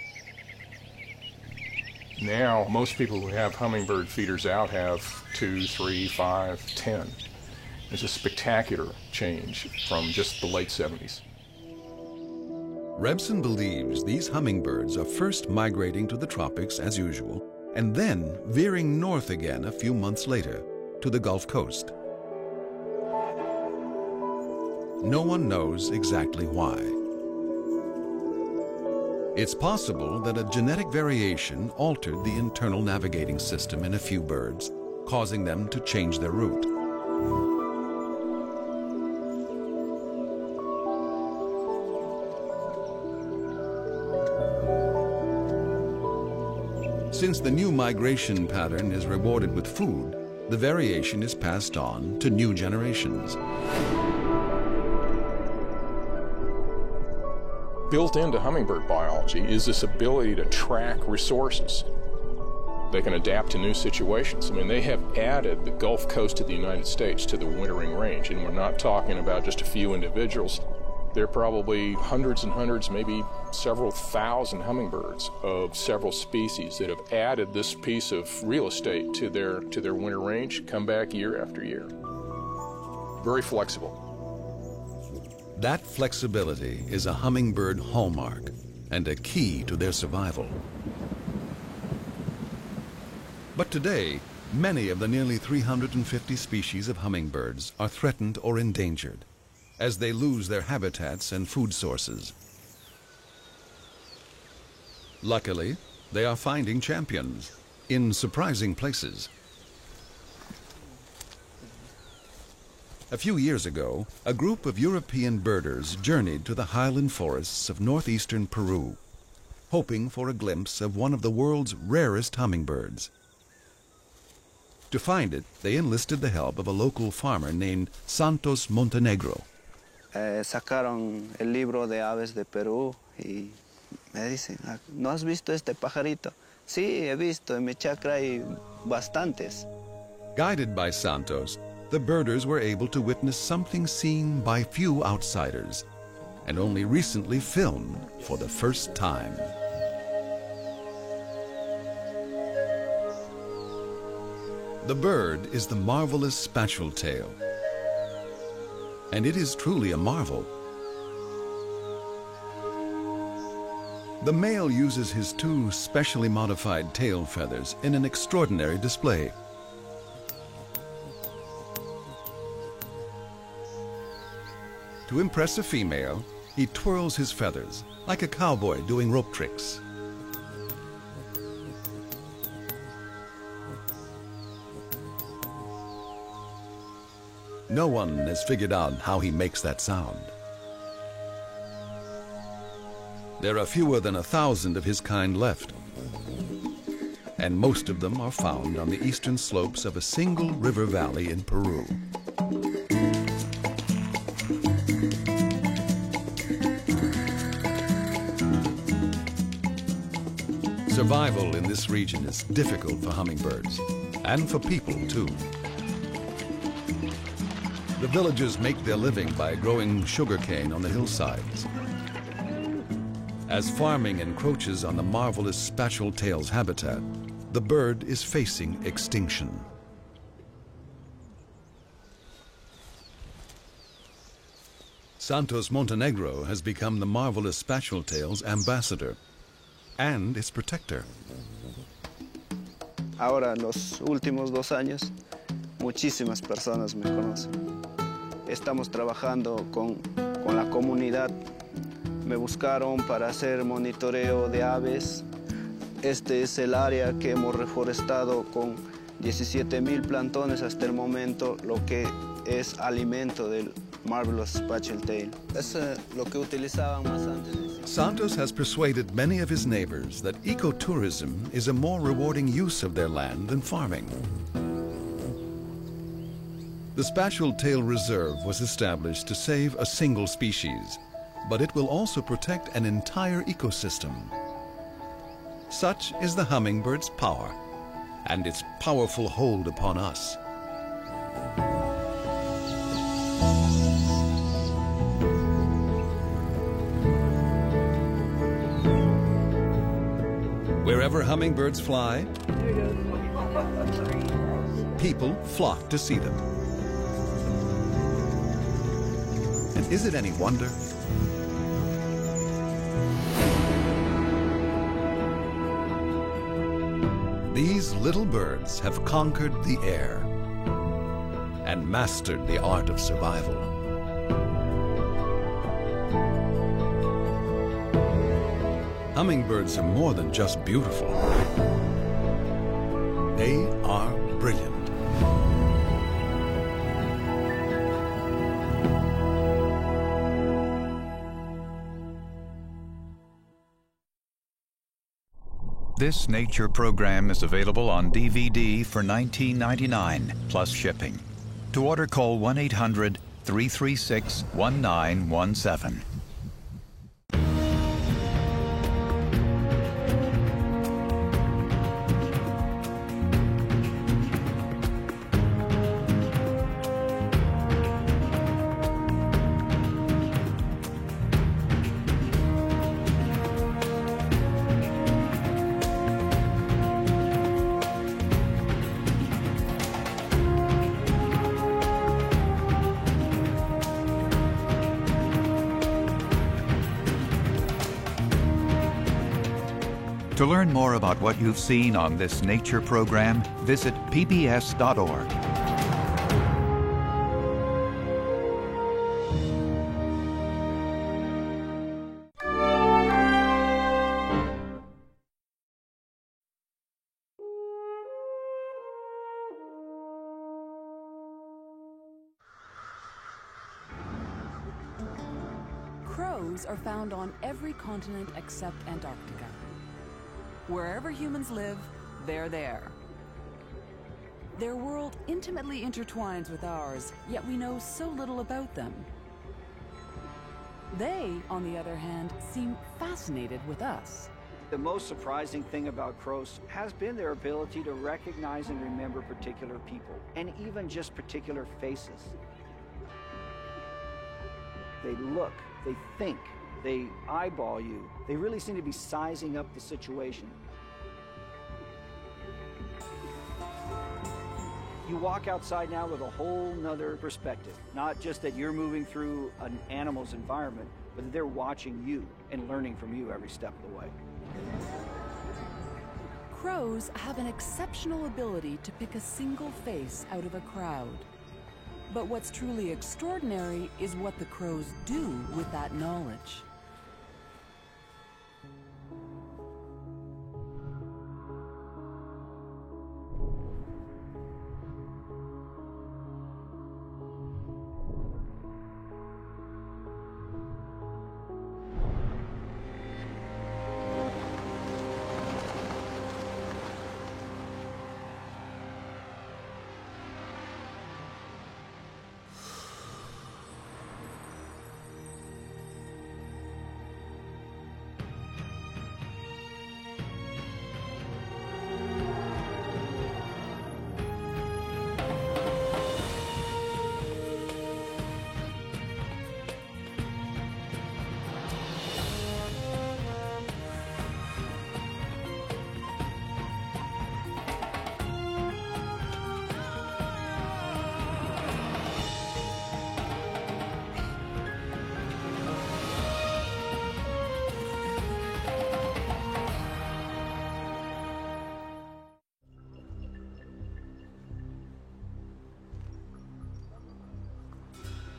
Now, most people who have hummingbird feeders out have 2, 3, 5, 10. It's a spectacular change from just the late 70s. Remsen believes these hummingbirds are first migrating to the tropics as usual, and then veering north again a few months later to the Gulf Coast. No one knows exactly why. It's possible that a genetic variation altered the internal navigating system in a few birds, causing them to change their route. Since the new migration pattern is rewarded with food, the variation is passed on to new generations. Built into hummingbird biology is this ability to track resources. They can adapt to new situations. I mean, they have added the Gulf Coast of the United States to the wintering range, and we're not talking about just a few individuals. There are probably hundreds and hundreds, maybe several thousand hummingbirds of several species that have added this piece of real estate to their winter range, come back year after year. Very flexible. That flexibility is a hummingbird hallmark and a key to their survival. But today, many of the nearly 350 species of hummingbirds are threatened or endangered as they lose their habitats and food sources. Luckily, they are finding champions in surprising places. A few years ago, a group of European birders journeyed to the highland forests of northeastern Peru, hoping for a glimpse of one of the world's rarest hummingbirds. To find it, they enlisted the help of a local farmer named Santos Montenegro. Sacaron el libro de aves de Perú y me dicen, ¿no has visto este pajarito? Sí, he visto, en mi chacra hay bastantes. Guided by Santos, the birders were able to witness something seen by few outsiders and only recently filmed for the first time. The bird is the marvelous spatule tail, and it is truly a marvel. The male uses his two specially modified tail feathers in an extraordinary display. To impress a female, he twirls his feathers like a cowboy doing rope tricks. No one has figured out how he makes that sound. There are fewer than 1,000 of his kind left, and most of them are found on the eastern slopes of a single river valley in Peru. Survival in this region is difficult for hummingbirds, and for people too. The villagers make their living by growing sugarcane on the hillsides. As farming encroaches on the marvelous spatule tail's habitat, the bird is facing extinction. Santos Montenegro has become the marvelous spatule tail's ambassador and its protector. Ahora, en los últimos 2 años, muchísimas personas me conocen. Estamos trabajando con la comunidad. Me buscaron para hacer monitoreo de aves. Este es el área que hemos reforestado con 17,000 plantones hasta el momento, lo que es alimento del marvelous spatule tail. Es lo que utilizaban más antes. Santos has persuaded many of his neighbors that ecotourism is a more rewarding use of their land than farming. The Spatule Tail Reserve was established to save a single species, but it will also protect an entire ecosystem. Such is the hummingbird's power and its powerful hold upon us. Wherever hummingbirds fly, people flock to see them. And is it any wonder? These little birds have conquered the air and mastered the art of survival. Hummingbirds are more than just beautiful. They are brilliant. This nature program is available on DVD for $19.99 plus shipping. To order, call 1-800-336-1917. To learn more about what you've seen on this nature program, visit pbs.org. Crows are found on every continent except Antarctica. Wherever humans live, they're there. Their world intimately intertwines with ours, yet we know so little about them. They, on the other hand, seem fascinated with us. The most surprising thing about crows has been their ability to recognize and remember particular people, and even just particular faces. They look, they think, they eyeball you. They really seem to be sizing up the situation. You walk outside now with a whole nother perspective. Not just that you're moving through an animal's environment, but that they're watching you and learning from you every step of the way. Crows have an exceptional ability to pick a single face out of a crowd. But what's truly extraordinary is what the crows do with that knowledge.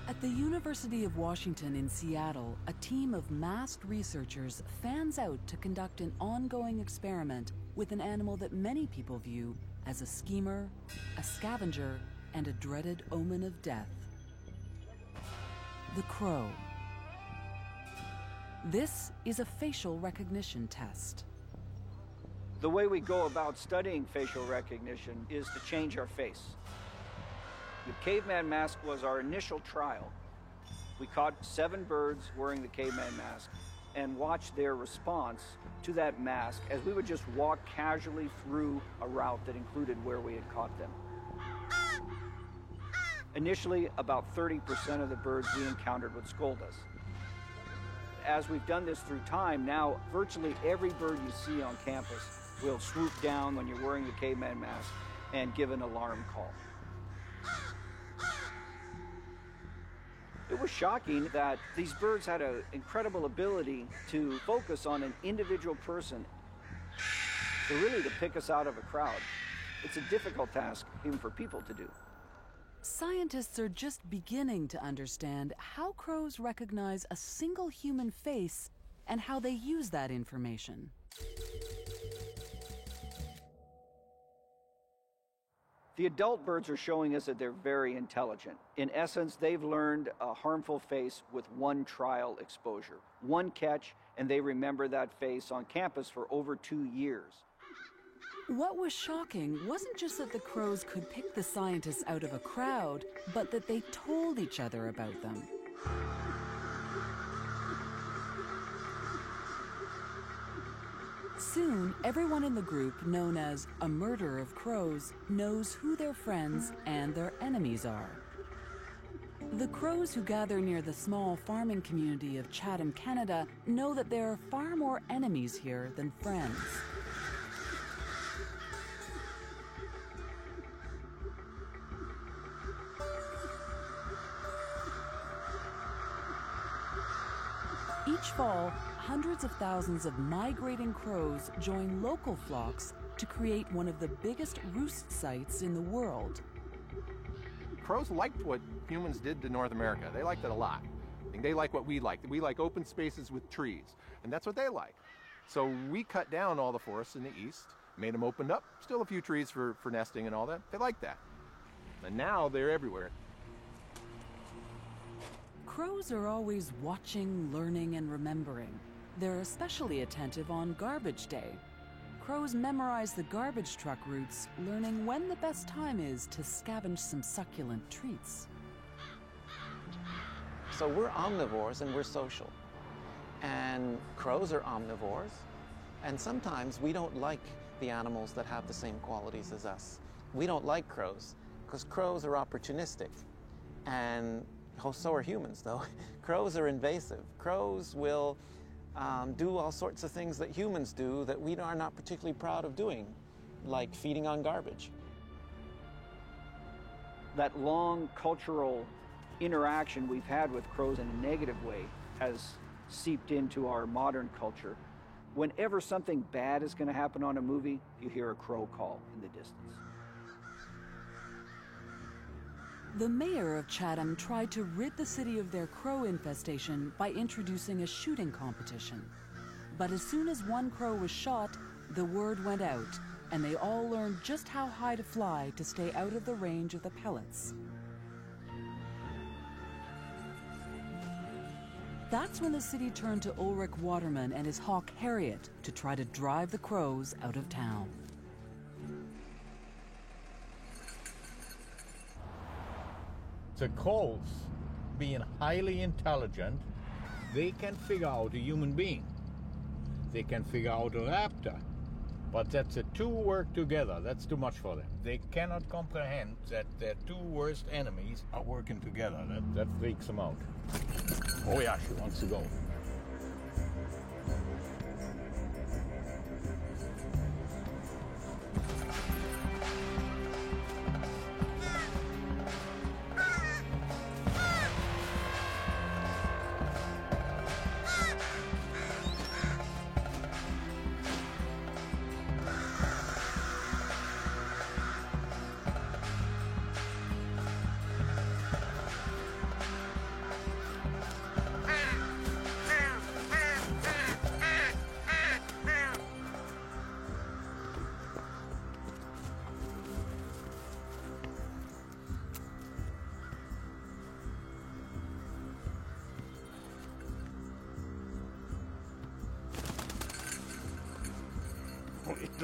At the University of Washington in Seattle, a team of masked researchers fans out to conduct an ongoing experiment with an animal that many people view as a schemer, a scavenger, and a dreaded omen of death. The crow. This is a facial recognition test. The way we go about studying facial recognition is to change our face. The caveman mask was our initial trial. We caught 7 birds wearing the caveman mask and watched their response to that mask as we would just walk casually through a route that included where we had caught them. Initially, about 30% of the birds we encountered would scold us. As we've done this through time, now virtually every bird you see on campus will swoop down when you're wearing the caveman mask and give an alarm call. It was shocking that these birds had an incredible ability to focus on an individual person, so really to pick us out of a crowd. It's a difficult task even for people to do. Scientists are just beginning to understand how crows recognize a single human face and how they use that information. The adult birds are showing us that they're very intelligent. In essence, they've learned a harmful face with one trial exposure. One catch, and they remember that face on campus for over 2 years. What was shocking wasn't just that the crows could pick the scientists out of a crowd, but that they told each other about them. Soon, everyone in the group, known as a murder of crows, knows who their friends and their enemies are. The crows who gather near the small farming community of Chatham, Canada, know that there are far more enemies here than friends. Each fall, hundreds of thousands of migrating crows join local flocks to create one of the biggest roost sites in the world. Crows liked what humans did to North America. They liked it a lot. They like what we like. We like open spaces with trees, and that's what they like. So we cut down all the forests in the east, made them opened up, still a few trees for nesting and all that. They like that. And now they're everywhere. Crows are always watching, learning, and remembering. They're especially attentive on garbage day. Crows memorize the garbage truck routes, learning when the best time is to scavenge some succulent treats. So we're omnivores and we're social. And crows are omnivores. And sometimes we don't like the animals that have the same qualities as us. We don't like crows because crows are opportunistic. And so are humans, though. Crows are invasive. Crows will do all sorts of things that humans do that we are not particularly proud of doing, like feeding on garbage. That long cultural interaction we've had with crows in a negative way has seeped into our modern culture. Whenever something bad is going to happen on a movie, you hear a crow call in the distance. The mayor of Chatham tried to rid the city of their crow infestation by introducing a shooting competition. But as soon as one crow was shot, the word went out, and they all learned just how high to fly to stay out of the range of the pellets. That's when the city turned to Ulrich Waterman and his hawk Harriet to try to drive the crows out of town. The crows, being highly intelligent, they can figure out a human being. They can figure out a raptor. But that the two work together, that's too much for them. They cannot comprehend that their two worst enemies are working together. That freaks them out. Oh yeah, she wants to go.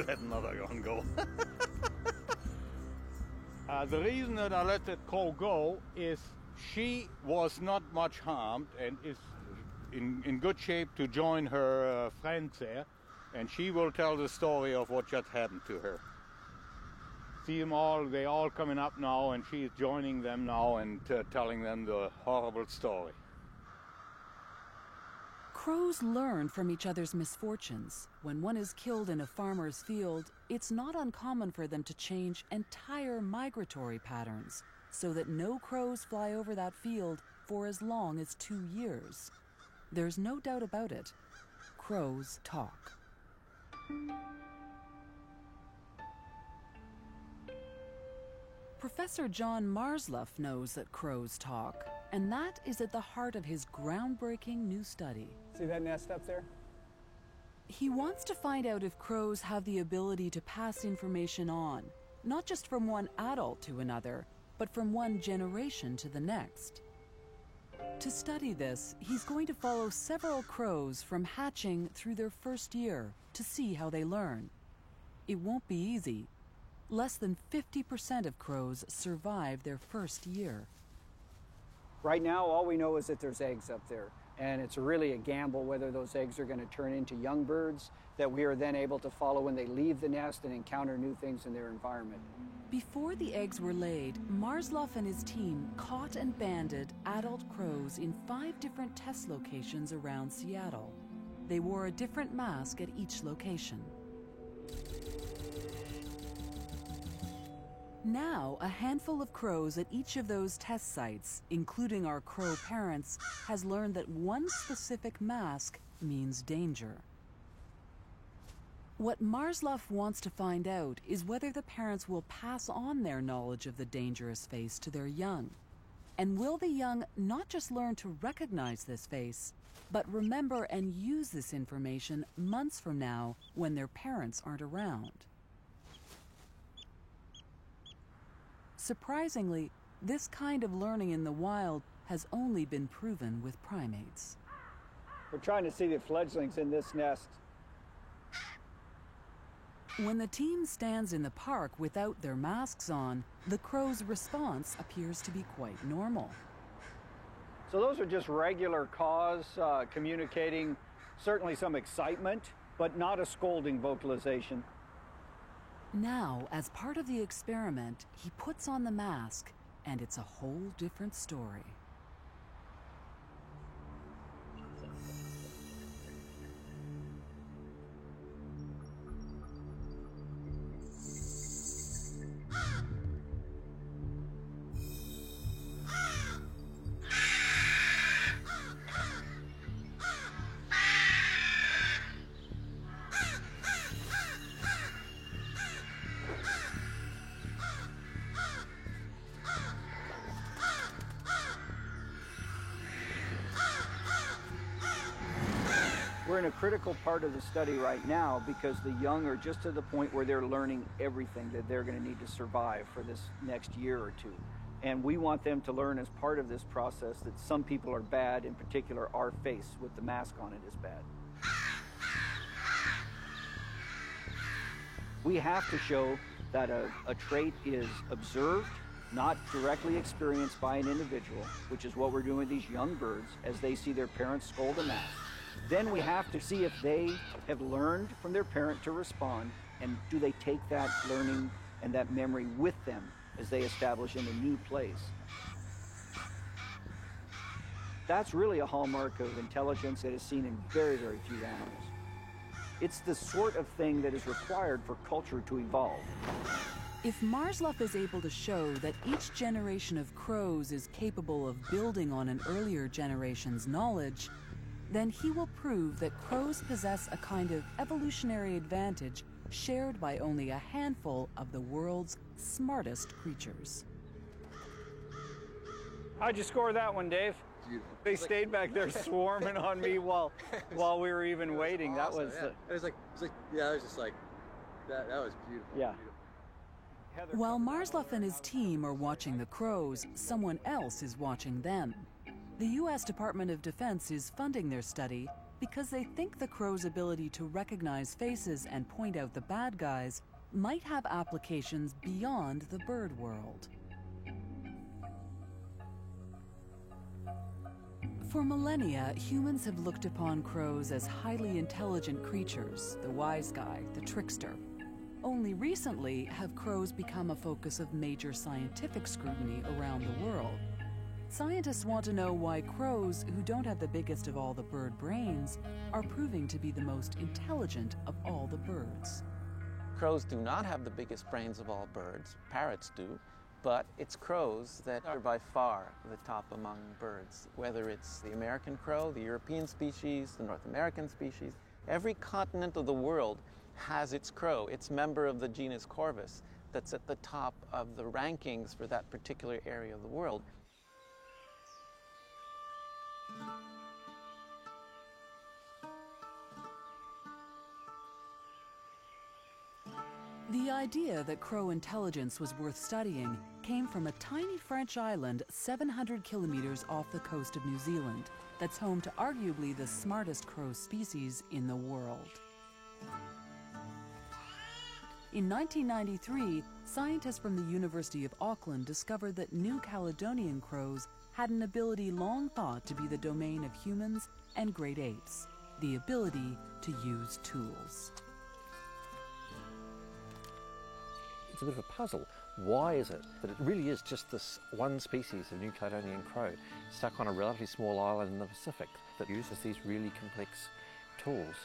Let another one go. The reason that I let that crow go is she was not much harmed and is in good shape to join her friends there, and she will tell the story of what just happened to her. See them all, they're all coming up now, and she is joining them now and telling them the horrible story. Crows learn from each other's misfortunes. When one is killed in a farmer's field, it's not uncommon for them to change entire migratory patterns so that no crows fly over that field for as long as 2 years. There's no doubt about it. Crows talk. Professor John Marsluff knows that crows talk, and that is at the heart of his groundbreaking new study. See that nest up there? He wants to find out if crows have the ability to pass information on, not just from one adult to another, but from one generation to the next. To study this, he's going to follow several crows from hatching through their first year to see how they learn. It won't be easy. Less than 50% of crows survive their first year. Right now, all we know is that there's eggs up there, and it's really a gamble whether those eggs are going to turn into young birds that we are then able to follow when they leave the nest and encounter new things in their environment. Before the eggs were laid, Marsloff and his team caught and banded adult crows in 5 different test locations around Seattle. They wore a different mask at each location. Now, a handful of crows at each of those test sites, including our crow parents, has learned that one specific mask means danger. What Marsloff wants to find out is whether the parents will pass on their knowledge of the dangerous face to their young. And will the young not just learn to recognize this face, but remember and use this information months from now when their parents aren't around? Surprisingly, this kind of learning in the wild has only been proven with primates. We're trying to see the fledglings in this nest. When the team stands in the park without their masks on, the crow's response appears to be quite normal. So those are just regular caws communicating certainly some excitement, but not a scolding vocalization. Now, as part of the experiment, he puts on the mask, and it's a whole different story. We're in a critical part of the study right now because the young are just to the point where they're learning everything that they're going to need to survive for this next year or two. And we want them to learn as part of this process that some people are bad, in particular our face with the mask on it is bad. We have to show that a trait is observed, not directly experienced by an individual, which is what we're doing with these young birds as they see their parents scold a mask. Then we have to see if they have learned from their parent to respond, and do they take that learning and that memory with them as they establish in a new place. That's really a hallmark of intelligence that is seen in very, very few animals. It's the sort of thing that is required for culture to evolve. If Marsloff is able to show that each generation of crows is capable of building on an earlier generation's knowledge, then he will prove that crows possess a kind of evolutionary advantage shared by only a handful of the world's smartest creatures. How'd you score that one, Dave? Beautiful. They stayed back there swarming on me while we were even waiting. Awesome, that was yeah. It was just like that was beautiful. Yeah. Beautiful. While Marsloff and his team are watching the crows, someone else is watching them. The U.S. Department of Defense is funding their study because they think the crow's ability to recognize faces and point out the bad guys might have applications beyond the bird world. For millennia, humans have looked upon crows as highly intelligent creatures, the wise guy, the trickster. Only recently have crows become a focus of major scientific scrutiny around the world. Scientists want to know why crows, who don't have the biggest of all the bird brains, are proving to be the most intelligent of all the birds. Crows do not have the biggest brains of all birds. Parrots do. But it's crows that are by far the top among birds, whether it's the American crow, the European species, the North American species. Every continent of the world has its crow, its member of the genus Corvus, that's at the top of the rankings for that particular area of the world. The idea that crow intelligence was worth studying came from a tiny French island 700 kilometers off the coast of New Zealand that's home to arguably the smartest crow species in the world. In 1993, scientists from the University of Auckland discovered that New Caledonian crows had an ability long thought to be the domain of humans and great apes: the ability to use tools. It's a bit of a puzzle. Why is it that it really is just this one species of New Caledonian crow stuck on a relatively small island in the Pacific that uses these really complex tools?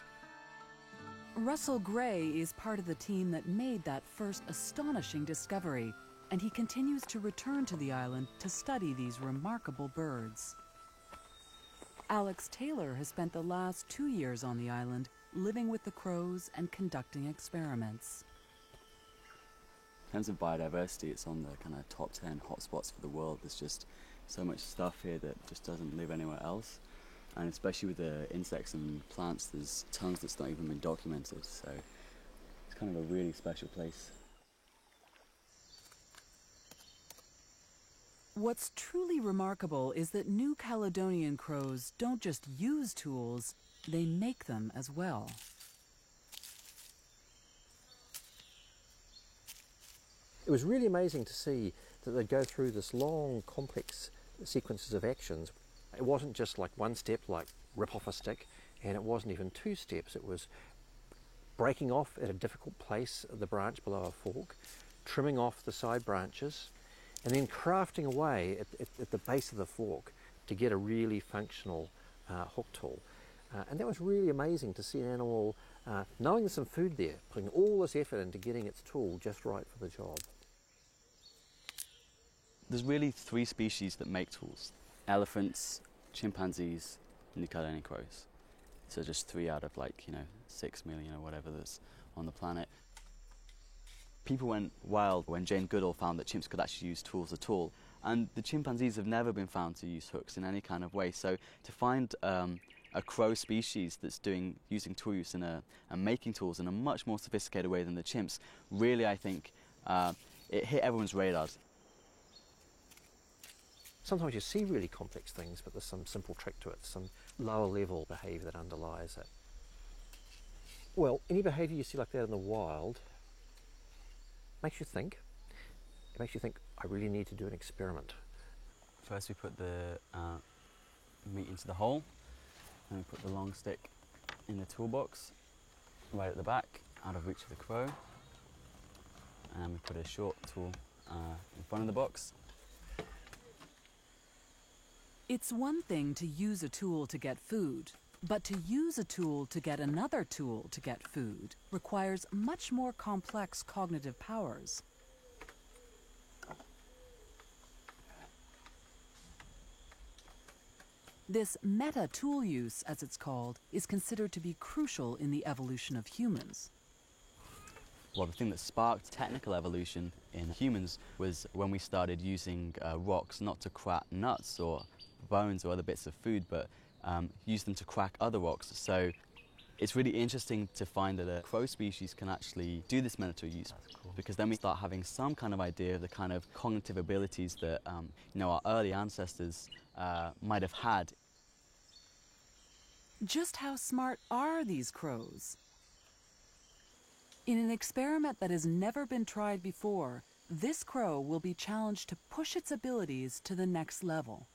Russell Gray is part of the team that made that first astonishing discovery, and he continues to return to the island to study these remarkable birds. Alex Taylor has spent the last 2 years on the island, living with the crows and conducting experiments. In terms of biodiversity, it's on the kind of top 10 hotspots for the world. There's just so much stuff here that just doesn't live anywhere else. And especially with the insects and plants, there's tons that's not even been documented. So it's kind of a really special place. What's truly remarkable is that New Caledonian crows don't just use tools, they make them as well. It was really amazing to see that they'd go through this long, complex sequences of actions. It wasn't just like one step, like rip off a stick, and it wasn't even 2 steps. It was breaking off at a difficult place the branch below a fork, trimming off the side branches, and then crafting away at the base of the fork to get a really functional hook tool. And that was really amazing to see an animal, knowing there's some food there, putting all this effort into getting its tool just right for the job. There's really 3 species that make tools: elephants, chimpanzees, and New Caledonian crows. So just 3 out of 6 million or whatever that's on the planet. People went wild when Jane Goodall found that chimps could actually use tools at all. And the chimpanzees have never been found to use hooks in any kind of way. So to find a crow species that's using tool use and making tools in a much more sophisticated way than the chimps, really, I think, it hit everyone's radars. Sometimes you see really complex things, but there's some simple trick to it, some lower level behaviour that underlies it. Well, any behaviour you see like that in the wild makes you think. It makes you think, I really need to do an experiment. First we put the meat into the hole, and we put the long stick in the toolbox, right at the back, out of reach of the crow. And we put a short tool in front of the box. It's one thing to use a tool to get food, but to use a tool to get another tool to get food requires much more complex cognitive powers. This meta-tool use, as it's called, is considered to be crucial in the evolution of humans. Well, the thing that sparked technical evolution in humans was when we started using rocks not to crack nuts or bones or other bits of food, but use them to crack other rocks. So it's really interesting to find that a crow species can actually do this meta-tool use, because then we start having some kind of idea of the kind of cognitive abilities that our early ancestors might have had. Just how smart are these crows? In an experiment that has never been tried before, this crow will be challenged to push its abilities to the next level.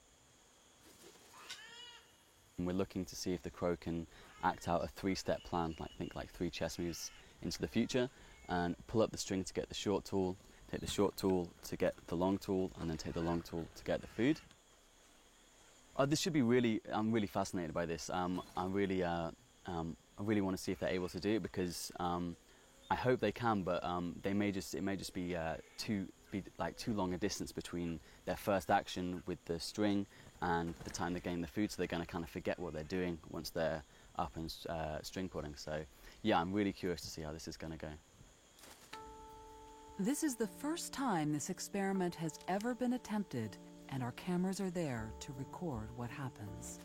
And we're looking to see if the crow can act out a 3-step plan, like 3 chess moves into the future, and pull up the string to get the short tool, take the short tool to get the long tool, and then take the long tool to get the food. This should be I'm really fascinated by this. I really want to see if they're able to do it, because I hope they can, but it may just be too long a distance between their first action with the string and the time they're getting the food, so they're going to kind of forget what they're doing once they're up and string pulling. So yeah, I'm really curious to see how this is going to go. This is the first time this experiment has ever been attempted, and our cameras are there to record what happens.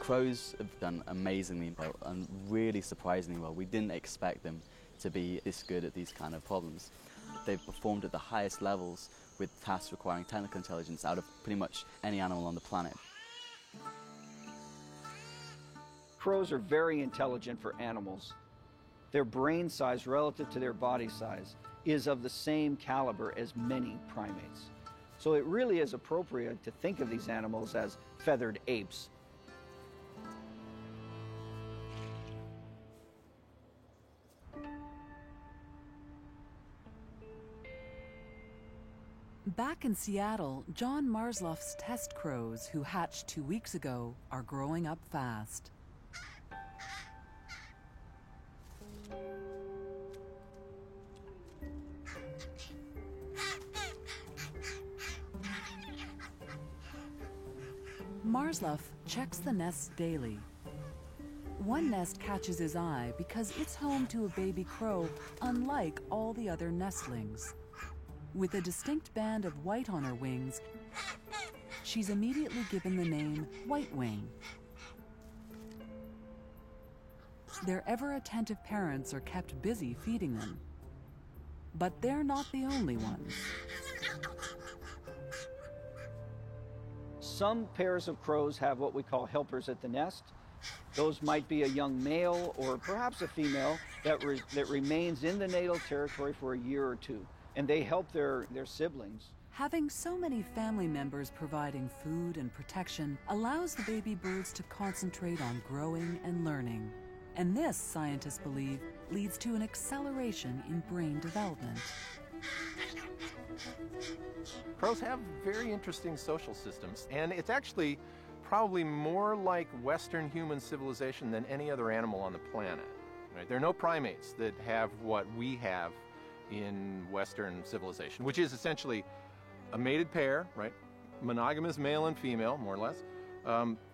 crows have done amazingly well and really surprisingly well. We didn't expect them to be this good at these kind of problems. They've performed at the highest levels with tasks requiring technical intelligence out of pretty much any animal on the planet. Crows are very intelligent for animals. Their brain size relative to their body size is of the same caliber as many primates. So it really is appropriate to think of these animals as feathered apes. Back in Seattle, John Marsloff's test crows, who hatched 2 weeks ago, are growing up fast. Marsloff checks the nests daily. One nest catches his eye because it's home to a baby crow unlike all the other nestlings. With a distinct band of white on her wings, she's immediately given the name White Wing. Their ever-attentive parents are kept busy feeding them. But they're not the only ones. Some pairs of crows have what we call helpers at the nest. Those might be a young male or perhaps a female that remains in the natal territory for a year or two, and they help their siblings. Having so many family members providing food and protection allows the baby birds to concentrate on growing and learning. And this, scientists believe, leads to an acceleration in brain development. Crows have very interesting social systems, and it's actually probably more like Western human civilization than any other animal on the planet. Right? There are no primates that have what we have in Western civilization, which is essentially a mated pair, right? Monogamous male and female, more or less,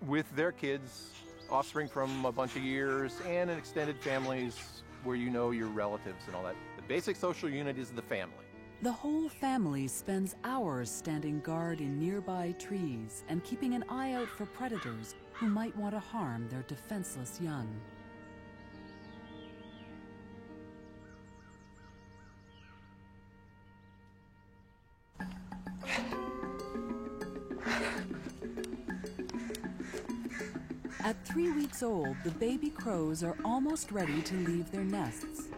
with their kids, offspring from a bunch of years, and in extended families where you know your relatives and all that. The basic social unit is the family. The whole family spends hours standing guard in nearby trees and keeping an eye out for predators who might want to harm their defenseless young. At 3 weeks old, the baby crows are almost ready to leave their nests.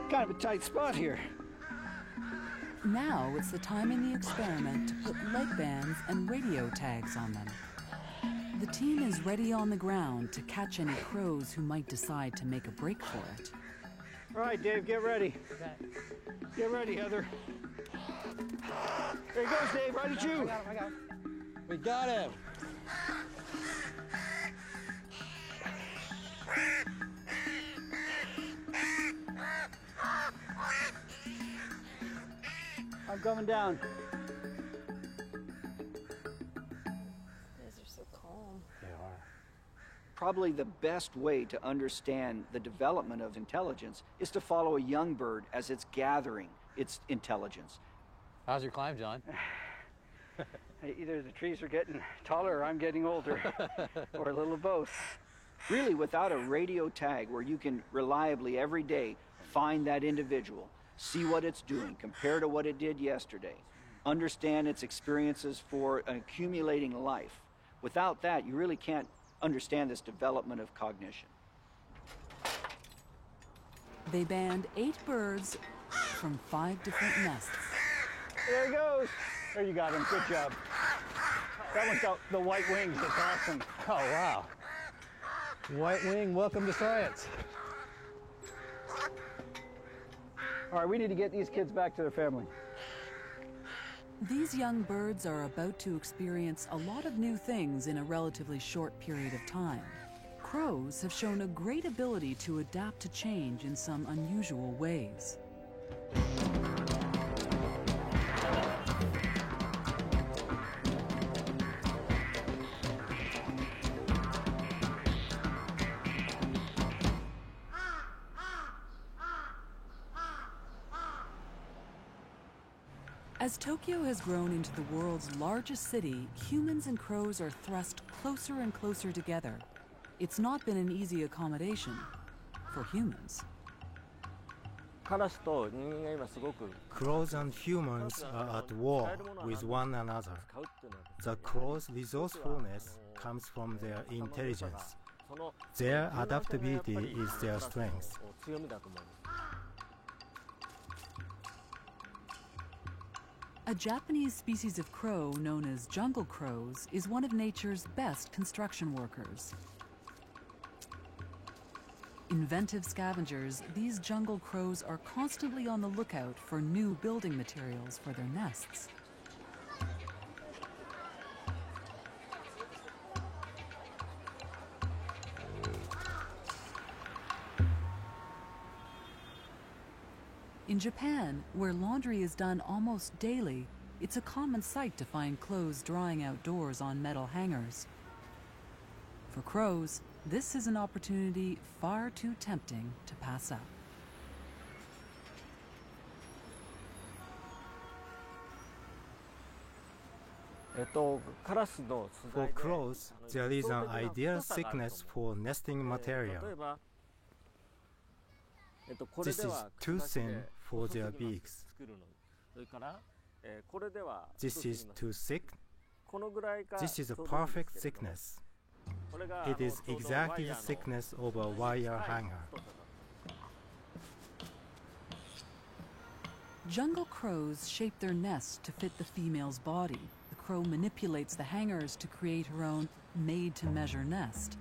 Kind of a tight spot here. Now it's the time in the experiment to put leg bands and radio tags on them. The team is ready on the ground to catch any crows who might decide to make a break for it. All right, Dave, get ready. Okay. Get ready, Heather. There he goes, Dave, right at you. I got him. We got him. I'm coming down. These are so calm. They are. Probably the best way to understand the development of intelligence is to follow a young bird as it's gathering its intelligence. How's your climb, John? Either the trees are getting taller or I'm getting older, or a little of both. Really, without a radio tag where you can reliably every day find that individual, see what it's doing, compare to what it did yesterday, understand its experiences for an accumulating life. Without that, you really can't understand this development of cognition. They band 8 birds from 5 different nests. There he goes. There you got him. Good job. That one's got the white wings. That's awesome. Oh, wow. White wing, welcome to science. All right, we need to get these kids back to their family. These young birds are about to experience a lot of new things in a relatively short period of time. Crows have shown a great ability to adapt to change in some unusual ways. As Tokyo has grown into the world's largest city, humans and crows are thrust closer and closer together. it's not been an easy accommodation for humans. Crows and humans are at war with one another. The crows' resourcefulness comes from their intelligence. Their adaptability is their strength. A Japanese species of crow known as jungle crows is one of nature's best construction workers. Inventive scavengers, these jungle crows are constantly on the lookout for new building materials for their nests. In Japan, where laundry is done almost daily, it's a common sight to find clothes drying outdoors on metal hangers. For crows, this is an opportunity far too tempting to pass up. For crows, there is an ideal thickness for nesting material. This is too thin for their beaks. This is too thick. This is a perfect thickness. It is exactly the thickness of a wire hanger. Jungle crows shape their nests to fit the female's body. The crow manipulates the hangers to create her own made-to-measure nest.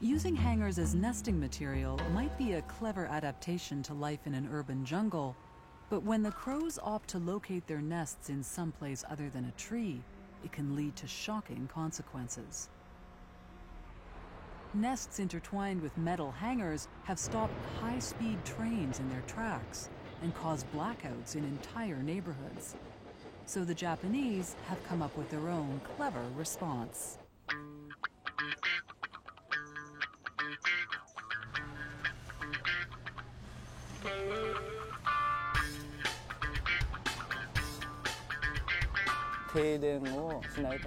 Using hangers as nesting material might be a clever adaptation to life in an urban jungle, but when the crows opt to locate their nests in some place other than a tree, it can lead to shocking consequences. Nests intertwined with metal hangers have stopped high-speed trains in their tracks and caused blackouts in entire neighborhoods. So the Japanese have come up with their own clever response.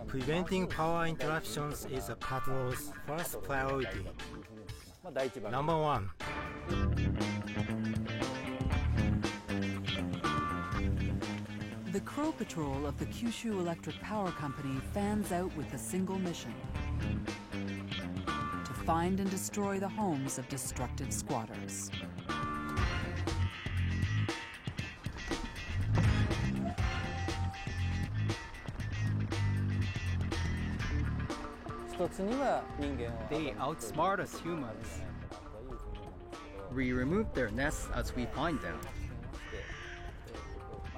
Preventing power interruptions is a patrol's first priority. Number 1. The Crow Patrol of the Kyushu Electric Power Company fans out with a single mission: to find and destroy the homes of destructive squatters. They outsmart us humans. We remove their nests as we find them.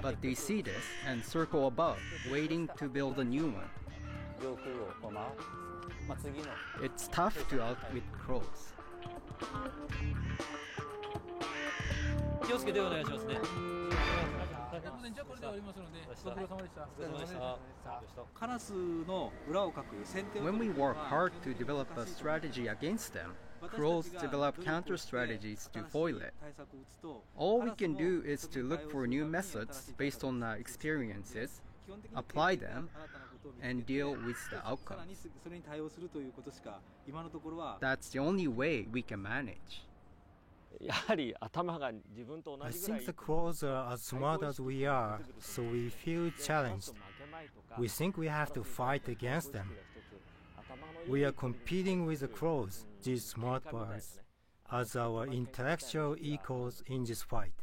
But they see this and circle above, waiting to build a new one. It's tough to outwit crows. When we work hard to develop a strategy against them, crows develop counter-strategies to foil it. All we can do is to look for new methods based on our experiences, apply them, and deal with the outcomes. That's the only way we can manage. I think the crows are as smart as we are, so we feel challenged. We think we have to fight against them. We are competing with the crows, these smart birds, as our intellectual equals in this fight.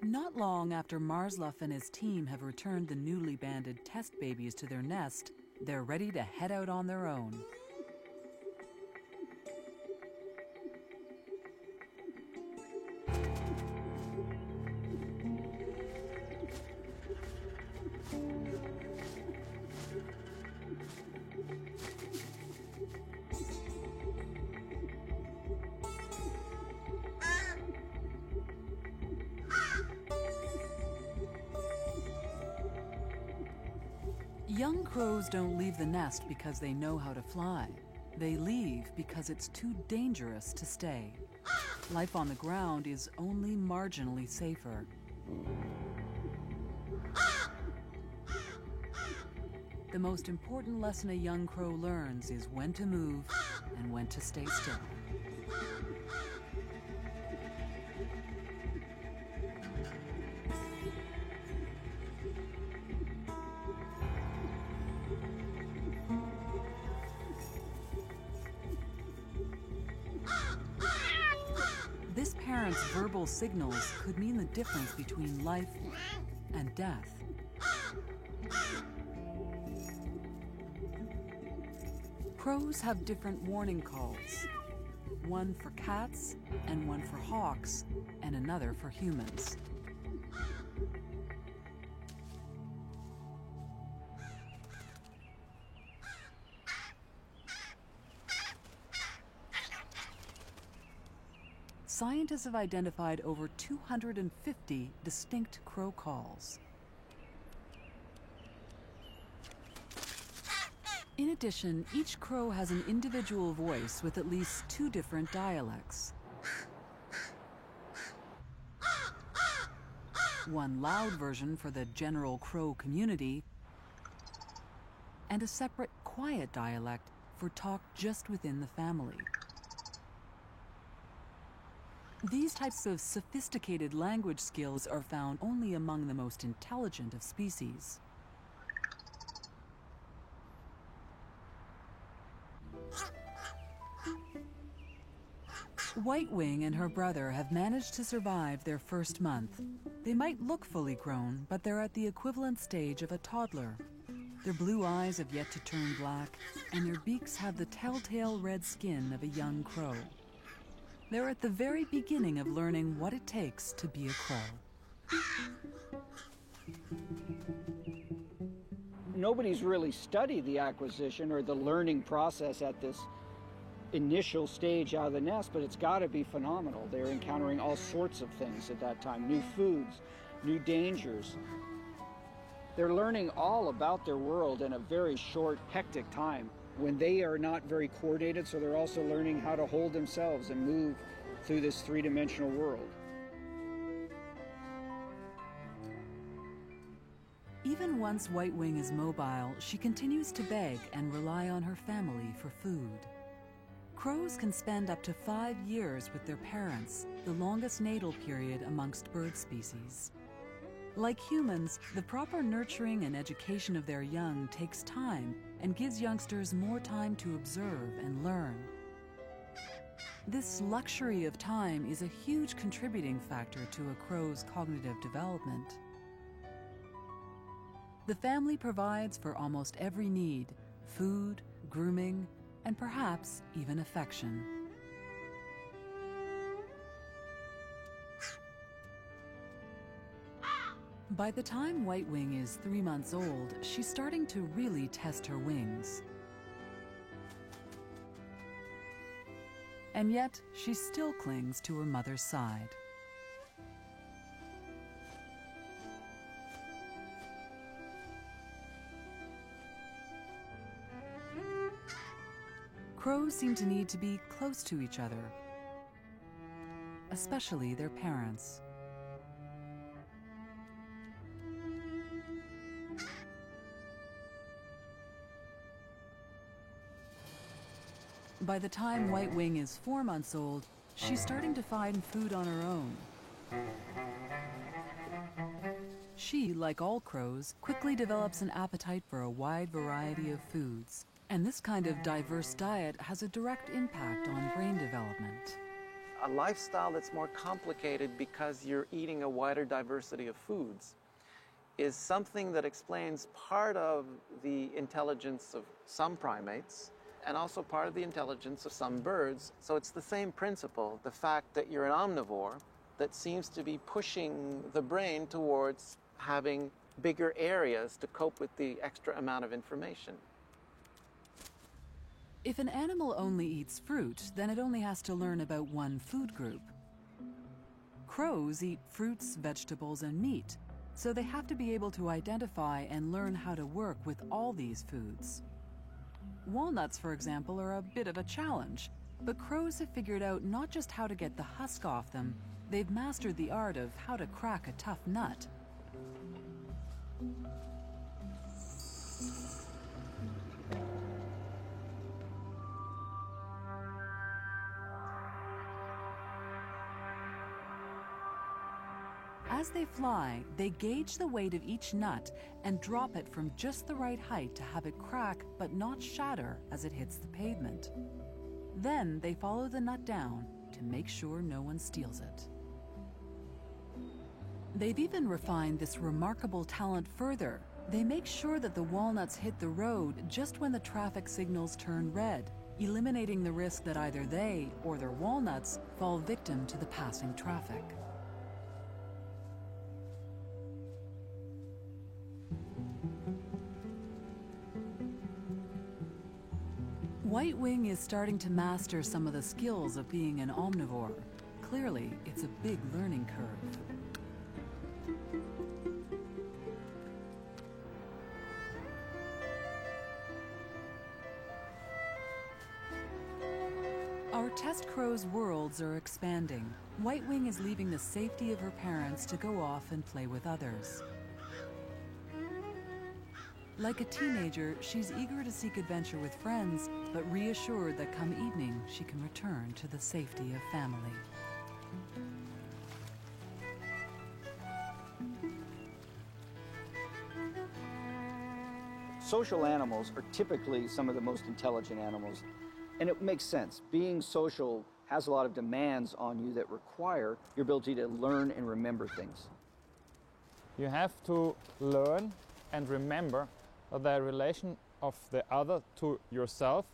Not long after Marsluff and his team have returned the newly banded test babies to their nest, they're ready to head out on their own. Young crows don't leave the nest because they know how to fly. They leave because it's too dangerous to stay. Life on the ground is only marginally safer. The most important lesson a young crow learns is when to move and when to stay still. This parent's verbal signals could mean the difference between life and death. Crows have different warning calls, one for cats and one for hawks and another for humans. Scientists have identified over 250 distinct crow calls. In addition, each crow has an individual voice with at least 2 different dialects. One loud version for the general crow community, and a separate quiet dialect for talk just within the family. These types of sophisticated language skills are found only among the most intelligent of species. White-wing and her brother have managed to survive their first month. They might look fully grown, but they're at the equivalent stage of a toddler. Their blue eyes have yet to turn black, and their beaks have the telltale red skin of a young crow. They're at the very beginning of learning what it takes to be a crow. Nobody's really studied the acquisition or the learning process at this initial stage out of the nest, but it's got to be phenomenal. They're encountering all sorts of things at that time, new foods, new dangers. They're learning all about their world in a very short, hectic time when they are not very coordinated, so they're also learning how to hold themselves and move through this three-dimensional world. Even once White-wing is mobile, she continues to beg and rely on her family for food. Crows can spend up to 5 years with their parents, the longest natal period amongst bird species. Like humans, the proper nurturing and education of their young takes time and gives youngsters more time to observe and learn. This luxury of time is a huge contributing factor to a crow's cognitive development. The family provides for almost every need: food, grooming, and perhaps even affection. By the time White-wing is 3 months old, she's starting to really test her wings. And yet, she still clings to her mother's side. Crows seem to need to be close to each other, especially their parents. By the time White-wing is 4 months old, she's starting to find food on her own. She, like all crows, quickly develops an appetite for a wide variety of foods. And this kind of diverse diet has a direct impact on brain development. A lifestyle that's more complicated because you're eating a wider diversity of foods is something that explains part of the intelligence of some primates and also part of the intelligence of some birds. So it's the same principle, the fact that you're an omnivore, that seems to be pushing the brain towards having bigger areas to cope with the extra amount of information. If an animal only eats fruit, then it only has to learn about one food group. Crows eat fruits, vegetables, and meat, so they have to be able to identify and learn how to work with all these foods. Walnuts, for example, are a bit of a challenge, but crows have figured out not just how to get the husk off them, they've mastered the art of how to crack a tough nut. As they fly, they gauge the weight of each nut and drop it from just the right height to have it crack but not shatter as it hits the pavement. Then they follow the nut down to make sure no one steals it. They've even refined this remarkable talent further. They make sure that the walnuts hit the road just when the traffic signals turn red, eliminating the risk that either they or their walnuts fall victim to the passing traffic. White-wing is starting to master some of the skills of being an omnivore. Clearly, it's a big learning curve. Our test crow's worlds are expanding. White-wing is leaving the safety of her parents to go off and play with others. Like a teenager, she's eager to seek adventure with friends, but reassured that come evening, she can return to the safety of family. Social animals are typically some of the most intelligent animals, and it makes sense. Being social has a lot of demands on you that require your ability to learn and remember things. You have to learn and remember the relation of the other to yourself,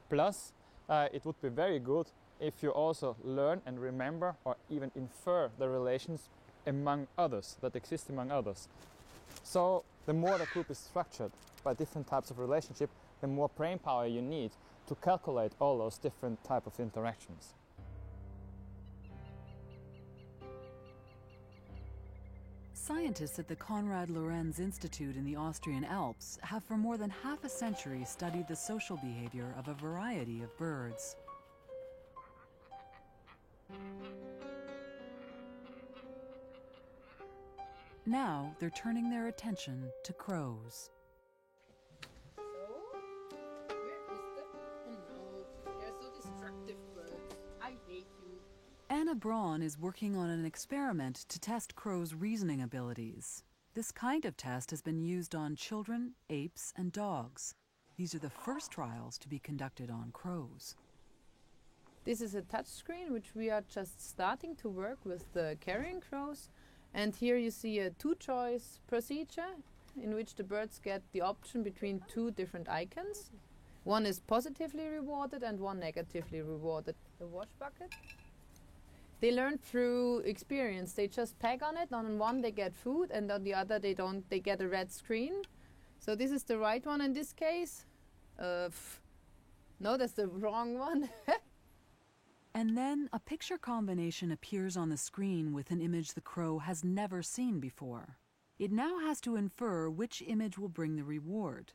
plus it would be very good if you also learn and remember or even infer the relations among others, that exist among others. So the more the group is structured by different types of relationship, the more brain power you need to calculate all those different types of interactions. Scientists at the Konrad Lorenz Institute in the Austrian Alps have for more than half a century studied the social behavior of a variety of birds. Now they're turning their attention to crows. Anna Braun is working on an experiment to test crows' reasoning abilities. This kind of test has been used on children, apes, and dogs. These are the first trials to be conducted on crows. This is a touch screen which we are just starting to work with the carrion crows. And here you see a two-choice procedure in which the birds get the option between two different icons. One is positively rewarded and one negatively rewarded. The wash bucket. They learn through experience. They just peg on it. On one they get food and on the other they don't. They get a red screen. So this is the right one in this case. No, that's the wrong one. And then a picture combination appears on the screen with an image the crow has never seen before. It now has to infer which image will bring the reward.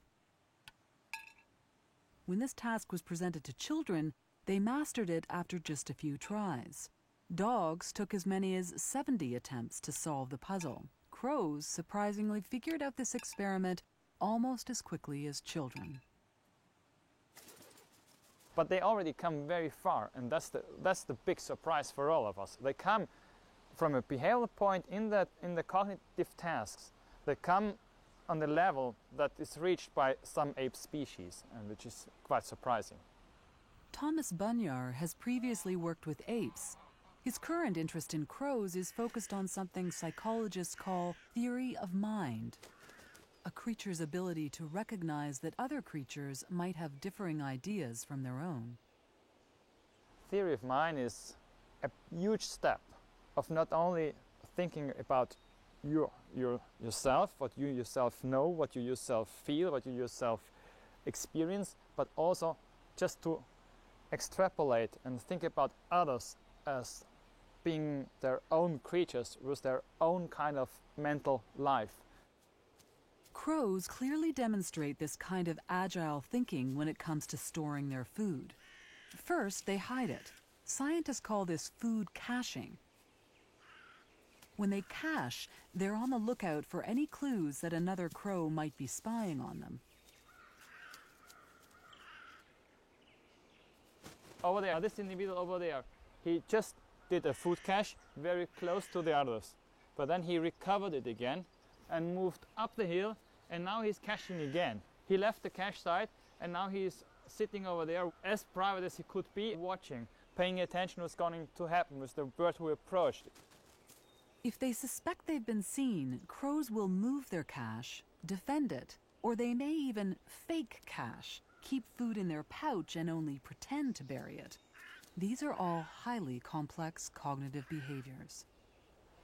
When this task was presented to children, they mastered it after just a few tries. Dogs took as many as 70 attempts to solve the puzzle. Crows surprisingly figured out this experiment almost as quickly as children. But they already come very far, and that's the big surprise for all of us. They come from a behavioral point in the cognitive tasks. They come on the level that is reached by some ape species, and which is quite surprising. Thomas Bunyar has previously worked with apes. His current interest in crows is focused on something psychologists call theory of mind, a creature's ability to recognize that other creatures might have differing ideas from their own. Theory of mind is a huge step of not only thinking about yourself, what you yourself know, what you yourself feel, what you yourself experience, but also just to extrapolate and think about others as being their own creatures with their own kind of mental life. Crows clearly demonstrate this kind of agile thinking when it comes to storing their food. First, they hide it. Scientists call this food caching. When they cache, they're on the lookout for any clues that another crow might be spying on them. Over there, this individual over there, he just did a food cache very close to the others. But then he recovered it again and moved up the hill, and now he's caching again. He left the cache site, and now he's sitting over there as private as he could be, watching, paying attention to what's going to happen with the bird who approached. If they suspect they've been seen, crows will move their cache, defend it, or they may even fake cache, keep food in their pouch and only pretend to bury it. These are all highly complex cognitive behaviors.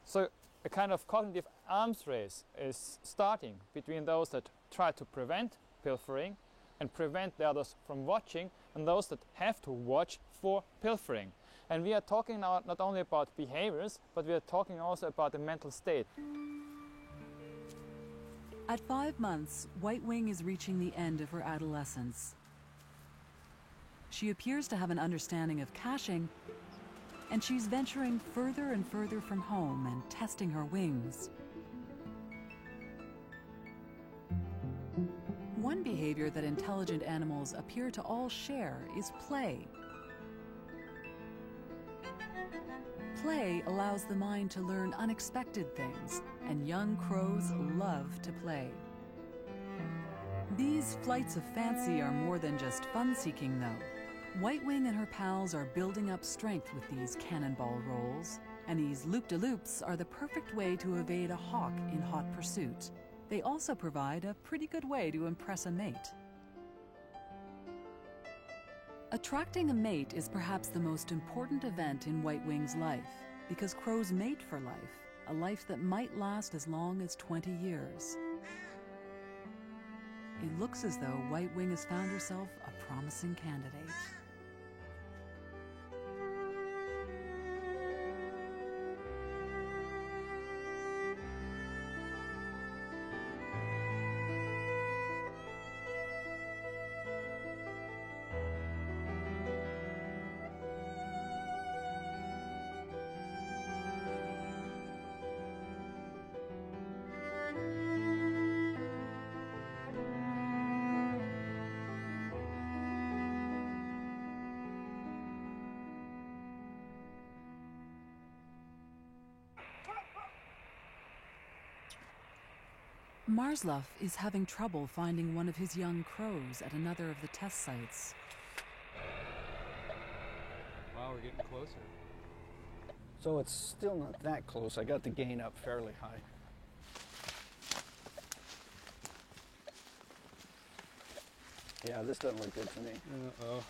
So a kind of cognitive arms race is starting between those that try to prevent pilfering and prevent the others from watching, and those that have to watch for pilfering. And we are talking now not only about behaviors, but we are talking also about the mental state. At 5 months, White Wing is reaching the end of her adolescence. She appears to have an understanding of caching, and she's venturing further and further from home and testing her wings. One behavior that intelligent animals appear to all share is play. Play allows the mind to learn unexpected things, and young crows love to play. These flights of fancy are more than just fun-seeking, though. White Wing and her pals are building up strength with these cannonball rolls, and these loop-de-loops are the perfect way to evade a hawk in hot pursuit. They also provide a pretty good way to impress a mate. Attracting a mate is perhaps the most important event in White Wing's life, because crows mate for life, a life that might last as long as 20 years. It looks as though White Wing has found herself a promising candidate. Marsluff is having trouble finding one of his young crows at another of the test sites. Wow, we're getting closer. So it's still not that close. I got the gain up fairly high. Yeah, this doesn't look good to me. Uh-oh.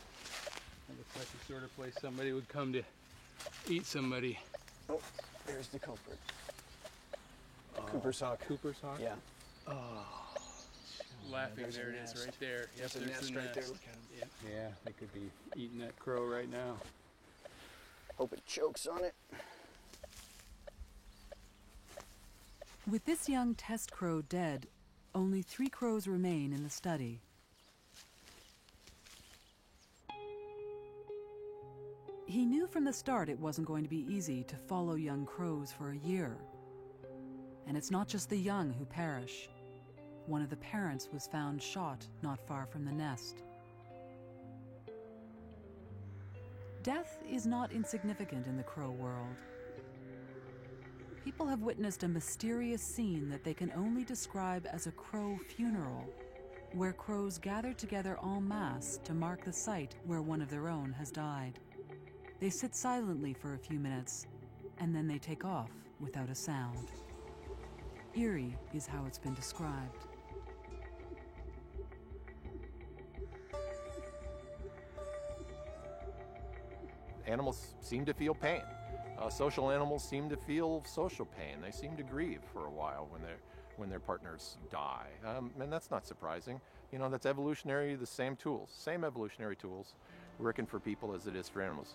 That looks like the sort of place somebody would come to eat somebody. Oh, there's the culprit. Cooper's hawk. Cooper's hawk? Yeah. Oh, laughing, there it is, right there. There's a nest right there, look at him. Yep. Yeah, they could be eating that crow right now. Hope it chokes on it. With this young test crow dead, only 3 crows remain in the study. He knew from the start it wasn't going to be easy to follow young crows for a year. And it's not just the young who perish. One of the parents was found shot not far from the nest. Death is not insignificant in the crow world. People have witnessed a mysterious scene that they can only describe as a crow funeral, where crows gather together en masse to mark the site where one of their own has died. They sit silently for a few minutes, and then they take off without a sound. Eerie is how it's been described. Animals seem to feel pain. Social animals seem to feel social pain. They seem to grieve for a while when their partners die. And that's not surprising. You know, that's evolutionary, the same tools, same evolutionary tools working for people as it is for animals.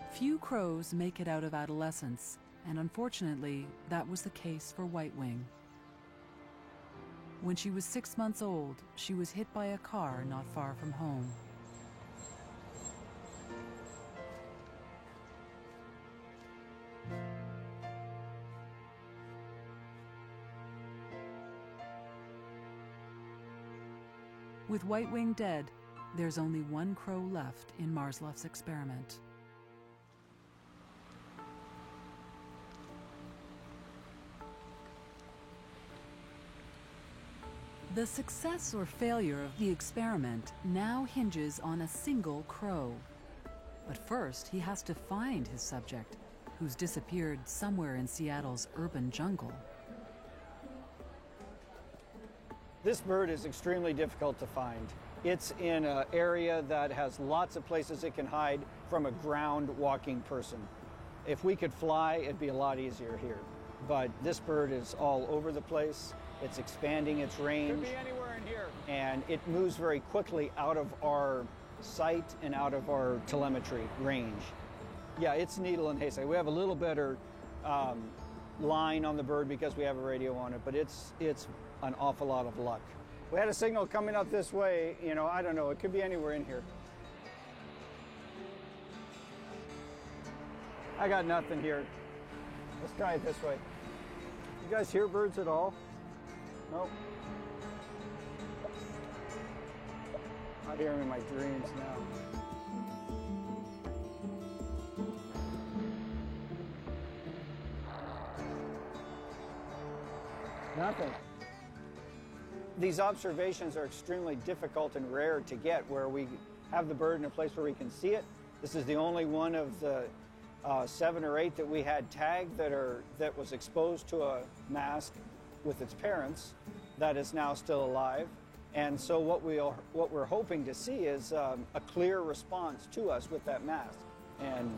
Few crows make it out of adolescence, and unfortunately, that was the case for White Wing. When she was 6 months old, she was hit by a car not far from home. With White-winged dead, there's only one crow left in Marsluff's experiment. The success or failure of the experiment now hinges on a single crow. But first, he has to find his subject, who's disappeared somewhere in Seattle's urban jungle. This bird is extremely difficult to find. It's in an area that has lots of places it can hide from a ground walking person. If we could fly, it'd be a lot easier here. But this bird is all over the place. It's expanding its range. Could be anywhere in here. And it moves very quickly out of our sight and out of our telemetry range. Yeah, it's needle and haystack. We have a little better line on the bird because we have a radio on it, but it's an awful lot of luck. We had a signal coming up this way, you know, I don't know, it could be anywhere in here. I got nothing here. Let's try it this way. You guys hear birds at all? Nope. I hear them in my dreams now. Nothing. These observations are extremely difficult and rare to get where we have the bird in a place where we can see it. This is the only one of the 7 or 8 that we had tagged that was exposed to a mask with its parents that is now still alive. And so what we're hoping to see is a clear response to us with that mask. And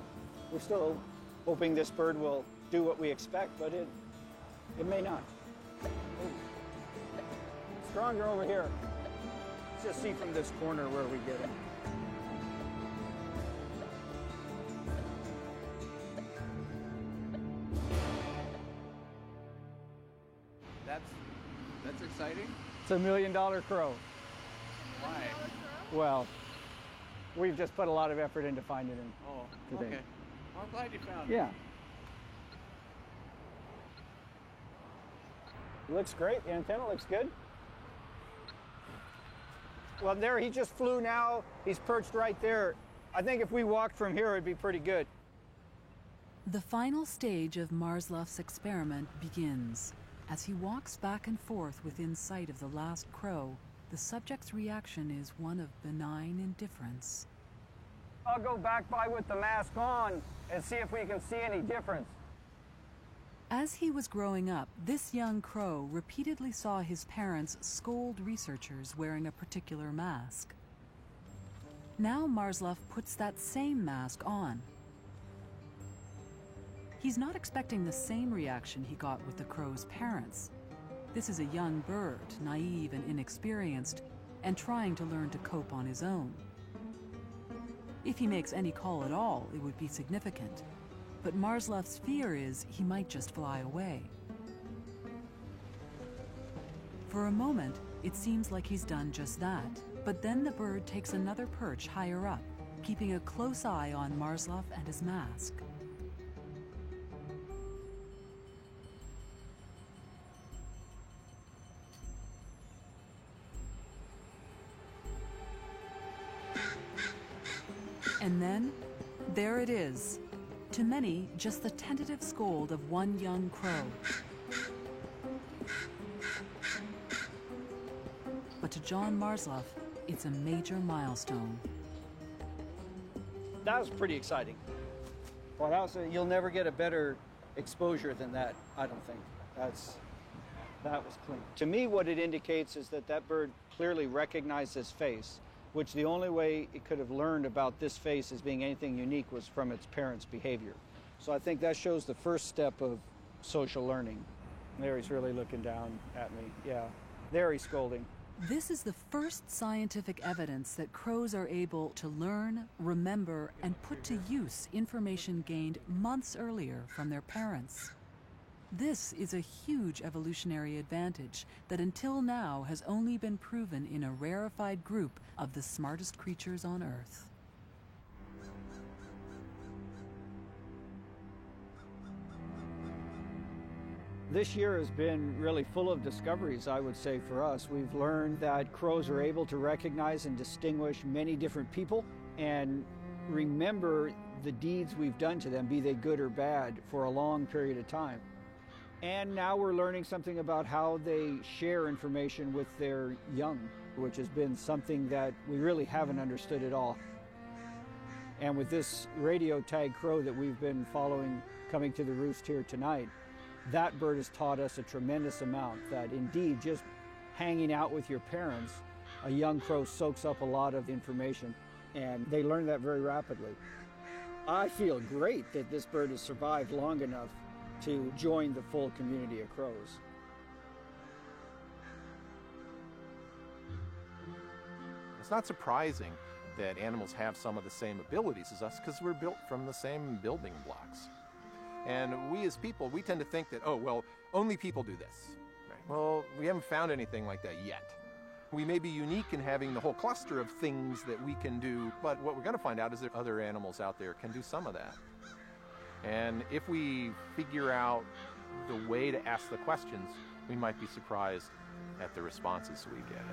we're still hoping this bird will do what we expect, but it may not. Stronger over here. Let's just see from this corner where we get it. That's exciting. It's $1 million crow. Why? Well, we've just put a lot of effort into finding him. Oh, okay. Well, I'm glad you found him. Yeah. Looks great. The antenna looks good. Well, there, he just flew now. He's perched right there. I think if we walked from here, it'd be pretty good. The final stage of Marsluff's experiment begins. As he walks back and forth within sight of the last crow, the subject's reaction is one of benign indifference. I'll go back by with the mask on and see if we can see any difference. As he was growing up, this young crow repeatedly saw his parents scold researchers wearing a particular mask. Now Marsluff puts that same mask on. He's not expecting the same reaction he got with the crow's parents. This is a young bird, naive and inexperienced, and trying to learn to cope on his own. If he makes any call at all, it would be significant. But Marsluff's fear is he might just fly away. For a moment, it seems like he's done just that. But then the bird takes another perch higher up, keeping a close eye on Marsluff and his mask. And then, there it is. To many, just the tentative scold of one young crow. But to John Marsluff, it's a major milestone. That was pretty exciting. Well, you'll never get a better exposure than that, I don't think. That was clean. To me, what it indicates is that that bird clearly recognized this face, which the only way it could have learned about this face as being anything unique was from its parents' behavior. So I think that shows the first step of social learning. There he's really looking down at me, yeah. There he's scolding. This is the first scientific evidence that crows are able to learn, remember, and put to use information gained months earlier from their parents. This is a huge evolutionary advantage that until now has only been proven in a rarefied group of the smartest creatures on Earth. This year has been really full of discoveries, I would say, for us. We've learned that crows are able to recognize and distinguish many different people and remember the deeds we've done to them, be they good or bad, for a long period of time. And now we're learning something about how they share information with their young, which has been something that we really haven't understood at all. And with this radio tag crow that we've been following coming to the roost here tonight, that bird has taught us a tremendous amount, that indeed just hanging out with your parents, a young crow soaks up a lot of information, and they learn that very rapidly. I feel great that this bird has survived long enough to join the full community of crows. It's not surprising that animals have some of the same abilities as us because we're built from the same building blocks. And we as people, we tend to think that, oh, well, only people do this. Right? Well, we haven't found anything like that yet. We may be unique in having the whole cluster of things that we can do, but what we're going to find out is that other animals out there can do some of that. And if we figure out the way to ask the questions, we might be surprised at the responses we get.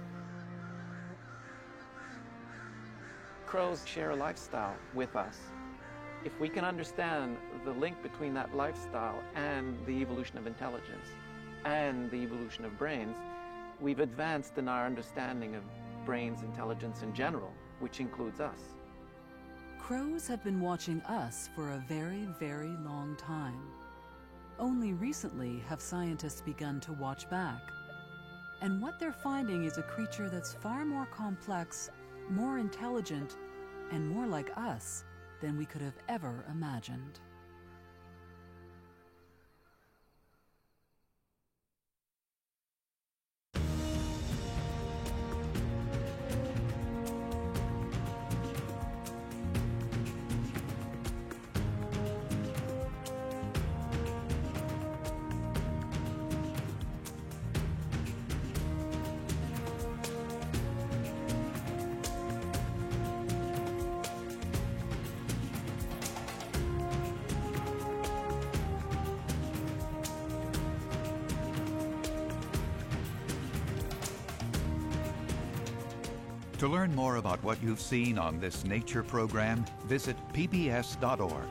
Crows share a lifestyle with us. If we can understand the link between that lifestyle and the evolution of intelligence and the evolution of brains, we've advanced in our understanding of brains, intelligence in general, which includes us. Crows have been watching us for a very, very long time. Only recently have scientists begun to watch back. And what they're finding is a creature that's far more complex, more intelligent, and more like us than we could have ever imagined. To learn more about what you've seen on this nature program, visit pbs.org.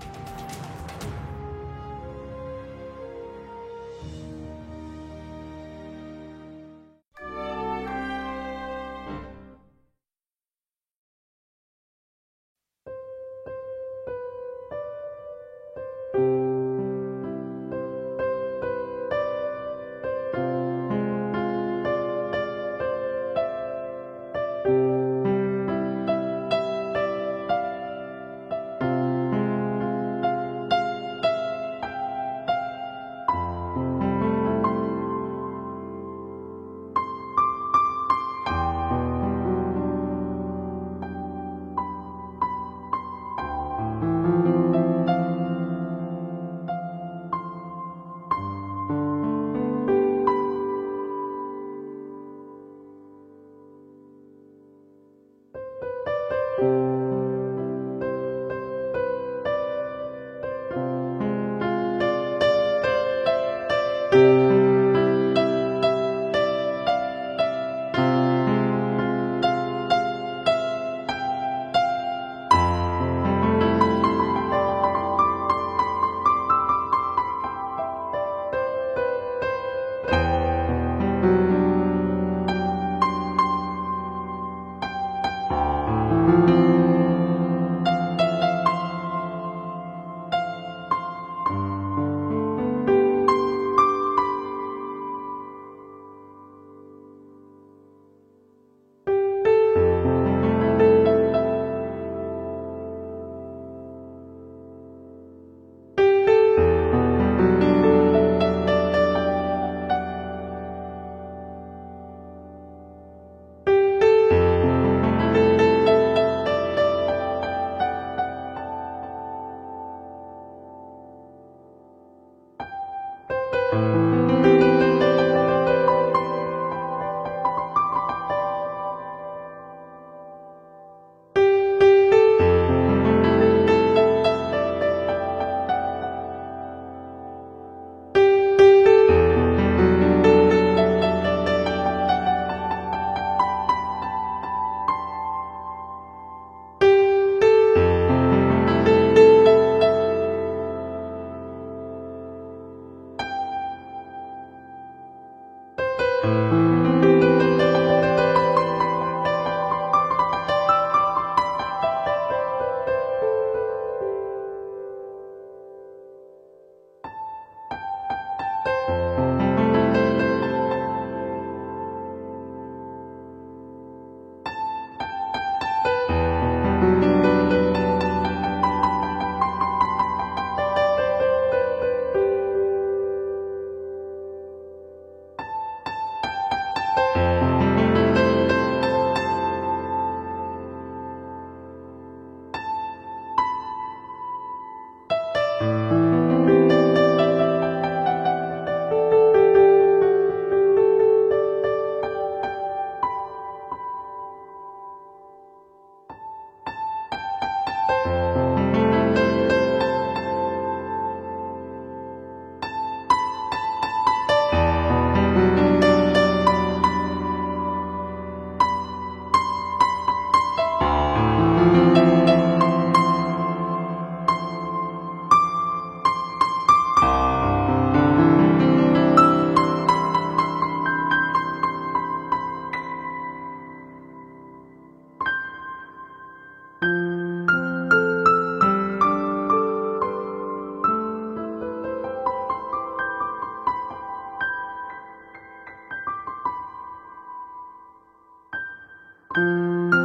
you.